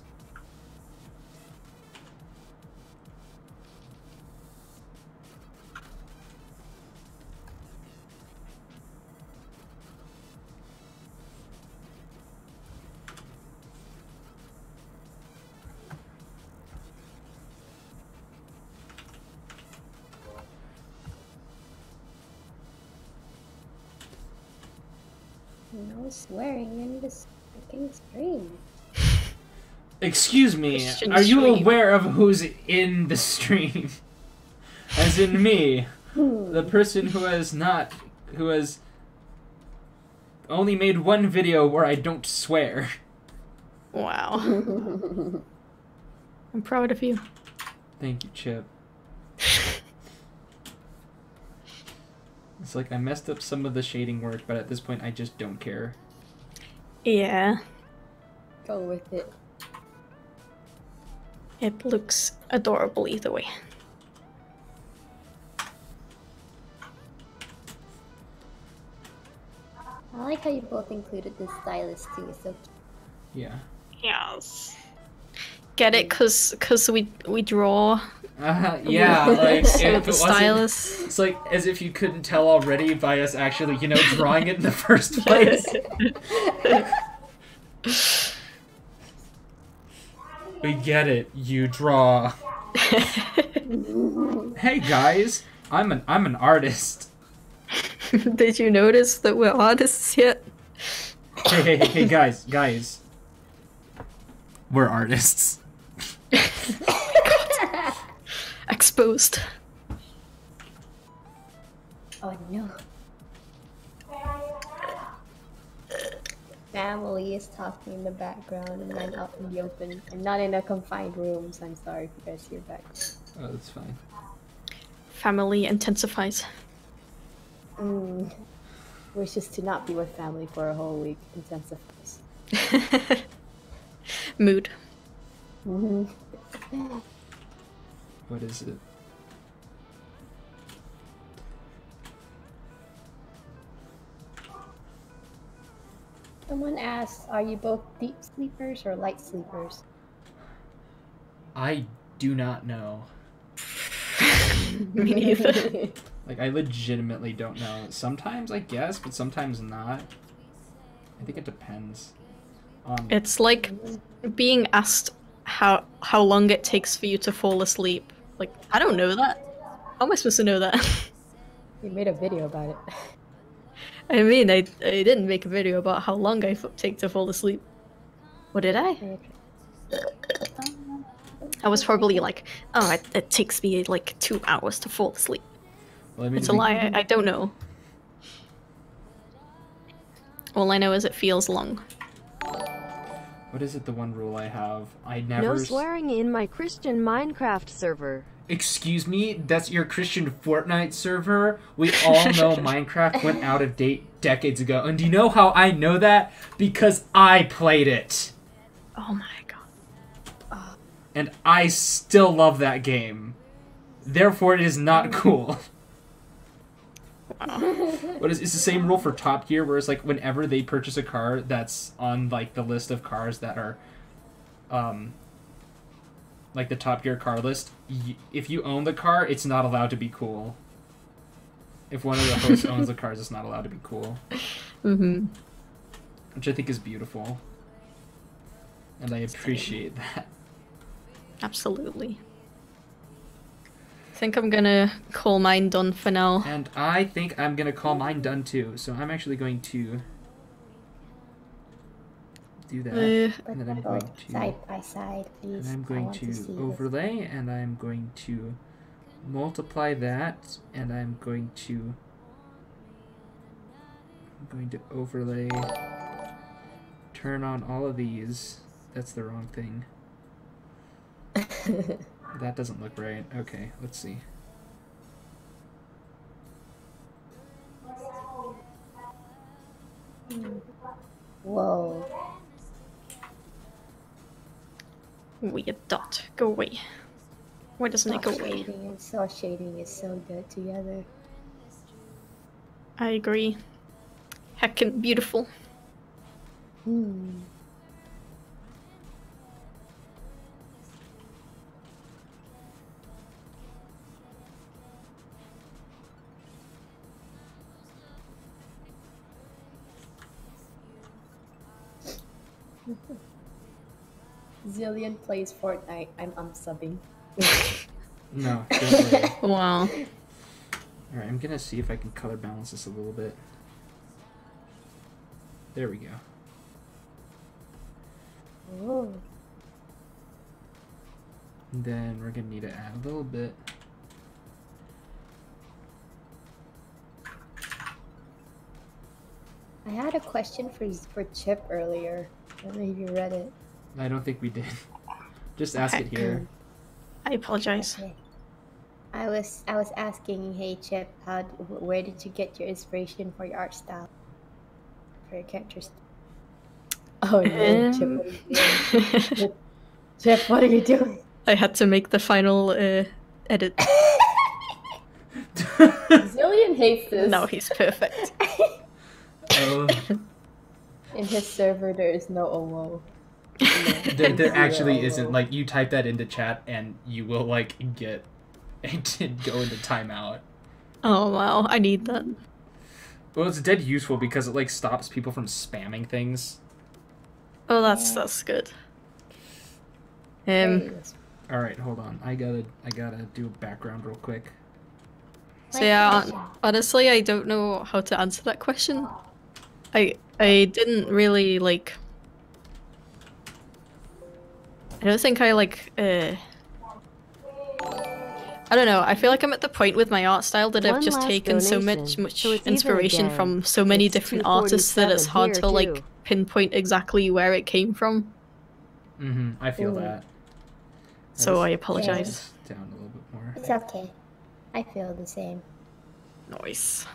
[SPEAKER 8] No swearing in this freaking stream.
[SPEAKER 1] Excuse me,
[SPEAKER 2] Christian
[SPEAKER 1] are you
[SPEAKER 2] stream.
[SPEAKER 1] aware of who's in the stream? As in me, the person who has only made one video where I don't swear.
[SPEAKER 2] Wow. I'm proud of you.
[SPEAKER 1] Thank you, Chip. It's like I messed up some of the shading work, but at this point I just don't care.
[SPEAKER 2] Yeah.
[SPEAKER 8] Go with it.
[SPEAKER 2] It looks adorable either way.
[SPEAKER 8] I like how you both included the stylus too. So
[SPEAKER 1] Yeah.
[SPEAKER 2] Yes. Get it? Cause we draw.
[SPEAKER 1] Yeah, like
[SPEAKER 2] So
[SPEAKER 1] if
[SPEAKER 2] the
[SPEAKER 1] it wasn't,
[SPEAKER 2] stylus.
[SPEAKER 1] it's like as if you couldn't tell already by us actually, drawing it in the first place. We get it. You draw. Hey guys, I'm an artist.
[SPEAKER 2] Did you notice that we're artists yet?
[SPEAKER 1] Hey, guys. We're artists.
[SPEAKER 2] Exposed.
[SPEAKER 8] oh no. family is talking in the background and I'm out in the open. I'm not in a confined room, so I'm sorry if you guys hear back.
[SPEAKER 1] Oh, that's fine.
[SPEAKER 2] Family intensifies.
[SPEAKER 8] Wishes to not be with family for a whole week intensifies.
[SPEAKER 2] Mood.
[SPEAKER 1] What is it?
[SPEAKER 8] Someone asked, are you both deep sleepers or light sleepers?
[SPEAKER 1] I do not know.
[SPEAKER 2] Me neither.
[SPEAKER 1] Like, I legitimately don't know. Sometimes I guess, but sometimes not. I think it depends.
[SPEAKER 2] It's like being asked how long it takes for you to fall asleep. Like, I don't know that. How am I supposed to know that?
[SPEAKER 8] You made a video about it.
[SPEAKER 2] I mean, I didn't make a video about how long I take to fall asleep. What did I? I was probably like, oh, it takes me like 2 hours to fall asleep.
[SPEAKER 1] Well, I mean,
[SPEAKER 2] It's a lie, I don't know. All I know is it feels long.
[SPEAKER 1] What is it, the one rule I have? I never...
[SPEAKER 3] No swearing in my Christian Minecraft server.
[SPEAKER 1] Excuse me? That's your Christian Fortnite server? We all know Minecraft went out of date decades ago. And do you know how I know that? Because I played it.
[SPEAKER 2] Oh my god.
[SPEAKER 1] And I still love that game. Therefore, it is not cool. But it's the same rule for Top Gear, where it's like whenever they purchase a car that's on like the list of cars that are, like the Top Gear car list, if you own the car, it's not allowed to be cool. If one of the hosts owns the cars, it's not allowed to be cool.
[SPEAKER 2] Mm-hmm.
[SPEAKER 1] Which I think is beautiful. And I appreciate that.
[SPEAKER 2] Absolutely. I think I'm gonna call mine done for now.
[SPEAKER 1] And I think I'm gonna call mine done too. So I'm actually going to do that. And then I'm going to
[SPEAKER 8] side by side, please.
[SPEAKER 1] And I'm going to overlay, and I'm going to multiply that, and I'm going to overlay, turn on all of these. That's the wrong thing. That doesn't look right. Okay, let's see.
[SPEAKER 8] Whoa.
[SPEAKER 2] Weird dot. Go away. Why doesn't it go away?
[SPEAKER 8] Shading is so good together.
[SPEAKER 2] I agree. Heckin' beautiful.
[SPEAKER 8] Zillion plays Fortnite. I'm unsubbing.
[SPEAKER 1] No, don't worry.
[SPEAKER 2] Wow.
[SPEAKER 1] Alright, I'm gonna see if I can color balance this a little bit. There we go.
[SPEAKER 8] Oh.
[SPEAKER 1] And then we're gonna need to add a little bit.
[SPEAKER 8] I had a question for Chip earlier. I don't know if you read it.
[SPEAKER 1] I don't think we did. Just ask it here.
[SPEAKER 2] I apologize.
[SPEAKER 8] Okay. I was asking, hey Chip, where did you get your inspiration for your art style? For your characters? Oh no, Chip, what are you doing? Chip, what are you doing?
[SPEAKER 2] I had to make the final edit.
[SPEAKER 8] Zillion hates this.
[SPEAKER 2] No, he's perfect.
[SPEAKER 1] Oh.
[SPEAKER 8] In his server, there is no OMO.
[SPEAKER 1] There actually isn't. Like, you type that into chat and you will, like, get it go into timeout.
[SPEAKER 2] Oh wow, I need that.
[SPEAKER 1] Well, it's dead useful because it, like, stops people from spamming things.
[SPEAKER 2] Oh, that's good.
[SPEAKER 1] Alright, hold on. I gotta do a background real quick.
[SPEAKER 2] So yeah, honestly, I don't know how to answer that question. I didn't really, like... I don't think I, like, I don't know, I feel like I'm at the point with my art style that I've just taken so much
[SPEAKER 3] so
[SPEAKER 2] inspiration from so many different artists that it's hard to, like, pinpoint exactly where it came from.
[SPEAKER 1] I feel
[SPEAKER 8] Ooh.
[SPEAKER 1] that.
[SPEAKER 2] So I
[SPEAKER 1] Let's
[SPEAKER 2] apologize.
[SPEAKER 1] this down a little bit more.
[SPEAKER 8] It's okay. I feel the same.
[SPEAKER 2] Nice.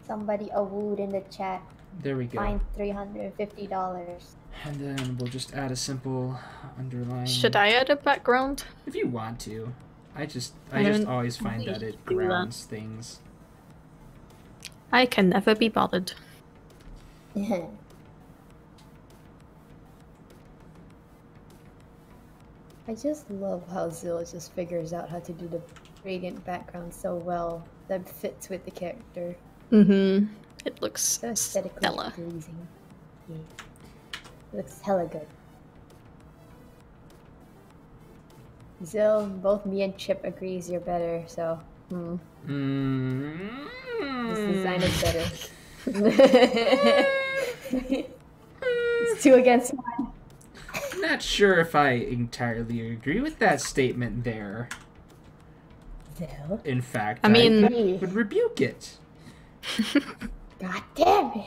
[SPEAKER 8] Somebody awooed in the chat.
[SPEAKER 1] There we go.
[SPEAKER 8] Fine, $350.
[SPEAKER 1] And then we'll just add a simple underline.
[SPEAKER 2] Should I add a background?
[SPEAKER 1] If you want to. I just
[SPEAKER 2] don't
[SPEAKER 1] always find
[SPEAKER 2] really
[SPEAKER 1] that it
[SPEAKER 2] do that.
[SPEAKER 1] grounds things.
[SPEAKER 2] I can never be bothered.
[SPEAKER 8] I just love how Zill just figures out how to do the gradient background so well that fits with the character.
[SPEAKER 2] It looks
[SPEAKER 8] So aesthetically
[SPEAKER 2] stellar.
[SPEAKER 8] pleasing. Yeah. Looks hella good. Zill, both me and Chip agrees you're better, so this design is better. It's 2 against 1.
[SPEAKER 1] Not sure if I entirely agree with that statement there.
[SPEAKER 8] Zill?
[SPEAKER 1] In fact,
[SPEAKER 2] I mean-
[SPEAKER 1] I would rebuke it.
[SPEAKER 8] God damn it!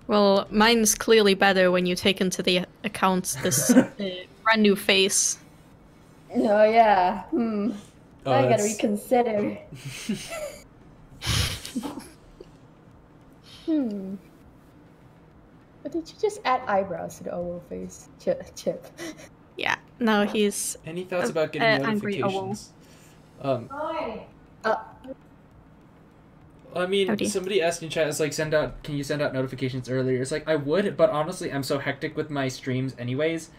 [SPEAKER 2] Well, mine's clearly better when you take into the account this brand new face.
[SPEAKER 8] Oh yeah.
[SPEAKER 1] Oh,
[SPEAKER 8] I gotta
[SPEAKER 1] that's-
[SPEAKER 8] reconsider. But did you just add eyebrows to the oval face? Chip.
[SPEAKER 2] Yeah. No, he's
[SPEAKER 1] Any thoughts about getting
[SPEAKER 2] angry
[SPEAKER 1] notifications?
[SPEAKER 8] Uh,
[SPEAKER 1] I mean,
[SPEAKER 2] Howdy.
[SPEAKER 1] somebody asked in chat, it's like, can you send out notifications earlier? It's like, I would, but honestly, I'm so hectic with my streams anyways.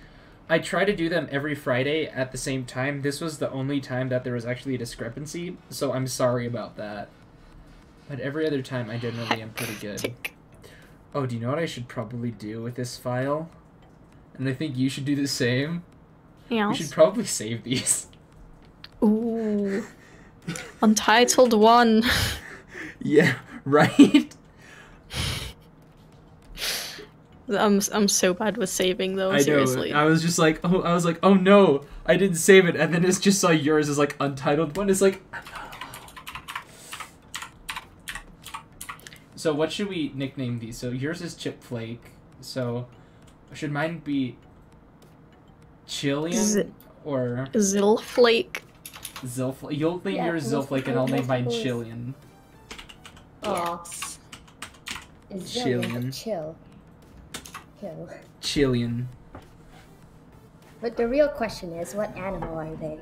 [SPEAKER 1] I try to do them every Friday at the same time. This was the only time that there was actually a discrepancy, so I'm sorry about that. But every other time, I generally am pretty good. Oh, do you know what I should probably do with this file? And I think you should do the same. We
[SPEAKER 2] Yes.
[SPEAKER 1] should probably save these.
[SPEAKER 2] Ooh. Untitled 1.
[SPEAKER 1] Yeah, right?
[SPEAKER 2] I'm so bad with saving though,
[SPEAKER 1] I
[SPEAKER 2] seriously.
[SPEAKER 1] know. I was just like, oh no, I didn't save it, and then it's just saw yours as like untitled one. It's like, I'm not alone. So what should we nickname these? So yours is Chipflake. So should mine be Chillian or
[SPEAKER 2] Zillflake.
[SPEAKER 1] Zilflake? You'll name
[SPEAKER 8] Yeah,
[SPEAKER 1] yours
[SPEAKER 8] most
[SPEAKER 1] Zilflake, and I'll name mine
[SPEAKER 8] people is-
[SPEAKER 1] Chillian.
[SPEAKER 8] Yes.
[SPEAKER 1] Chillian.
[SPEAKER 8] Chill.
[SPEAKER 1] Chillian.
[SPEAKER 8] But the real question is, what animal are they?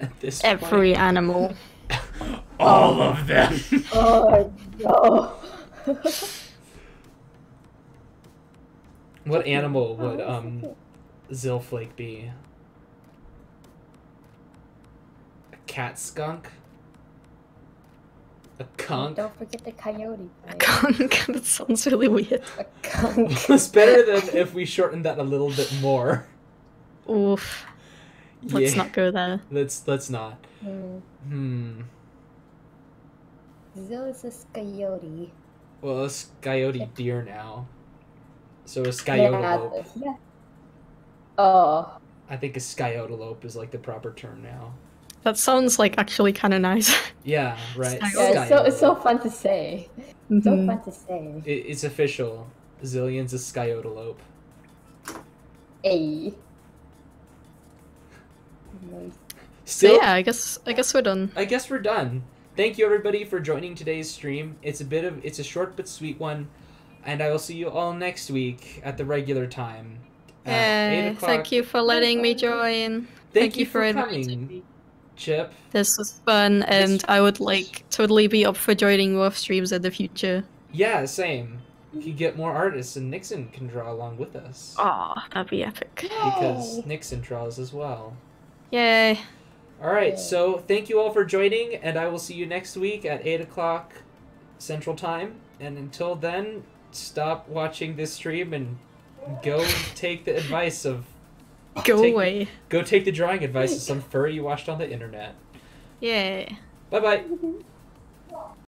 [SPEAKER 1] At this
[SPEAKER 2] Every
[SPEAKER 1] point,
[SPEAKER 2] animal.
[SPEAKER 1] all of them.
[SPEAKER 8] Oh no.
[SPEAKER 1] What animal would Zilflake be? A cat skunk? A conch?
[SPEAKER 8] Don't forget the coyote. Right?
[SPEAKER 2] Conch. That sounds really weird.
[SPEAKER 8] A conch.
[SPEAKER 1] It's better than if we shortened that a little bit more.
[SPEAKER 2] Oof. Let's not go there.
[SPEAKER 1] Let's not.
[SPEAKER 8] Zill is a coyote.
[SPEAKER 1] Well, it's coyote deer now. So a skyotalope.
[SPEAKER 8] Yeah. Oh.
[SPEAKER 1] I think a skyotalope is like the proper term now.
[SPEAKER 2] That sounds like actually kind of nice.
[SPEAKER 1] Yeah, right.
[SPEAKER 8] Yeah, it's so fun to say. So fun to say.
[SPEAKER 1] It's official. Zillion's a skyotalope.
[SPEAKER 8] Hey. Nice.
[SPEAKER 2] So
[SPEAKER 1] Still,
[SPEAKER 2] yeah, I guess we're done.
[SPEAKER 1] I guess we're done. Thank you everybody for joining today's stream. It's a short but sweet one, and I will see you all next week at the regular time. At 8 o'clock.
[SPEAKER 2] Thank you for letting me join.
[SPEAKER 1] Thank you for
[SPEAKER 2] inviting
[SPEAKER 1] coming,
[SPEAKER 2] me.
[SPEAKER 1] Chip.
[SPEAKER 2] This was fun, and I would like totally be up for joining more streams in the future.
[SPEAKER 1] Yeah, same. We could get more artists, and Nixon can draw along with us.
[SPEAKER 2] Aw, that'd be epic.
[SPEAKER 1] Because Nixon draws as well.
[SPEAKER 2] Yay.
[SPEAKER 1] Alright, so thank you all for joining, and I will see you next week at 8 o'clock Central Time. And until then, stop watching this stream and go take the advice of...
[SPEAKER 2] Go away.
[SPEAKER 1] Go take the drawing advice of some furry you watched on the internet.
[SPEAKER 2] Yay.
[SPEAKER 1] Bye-bye.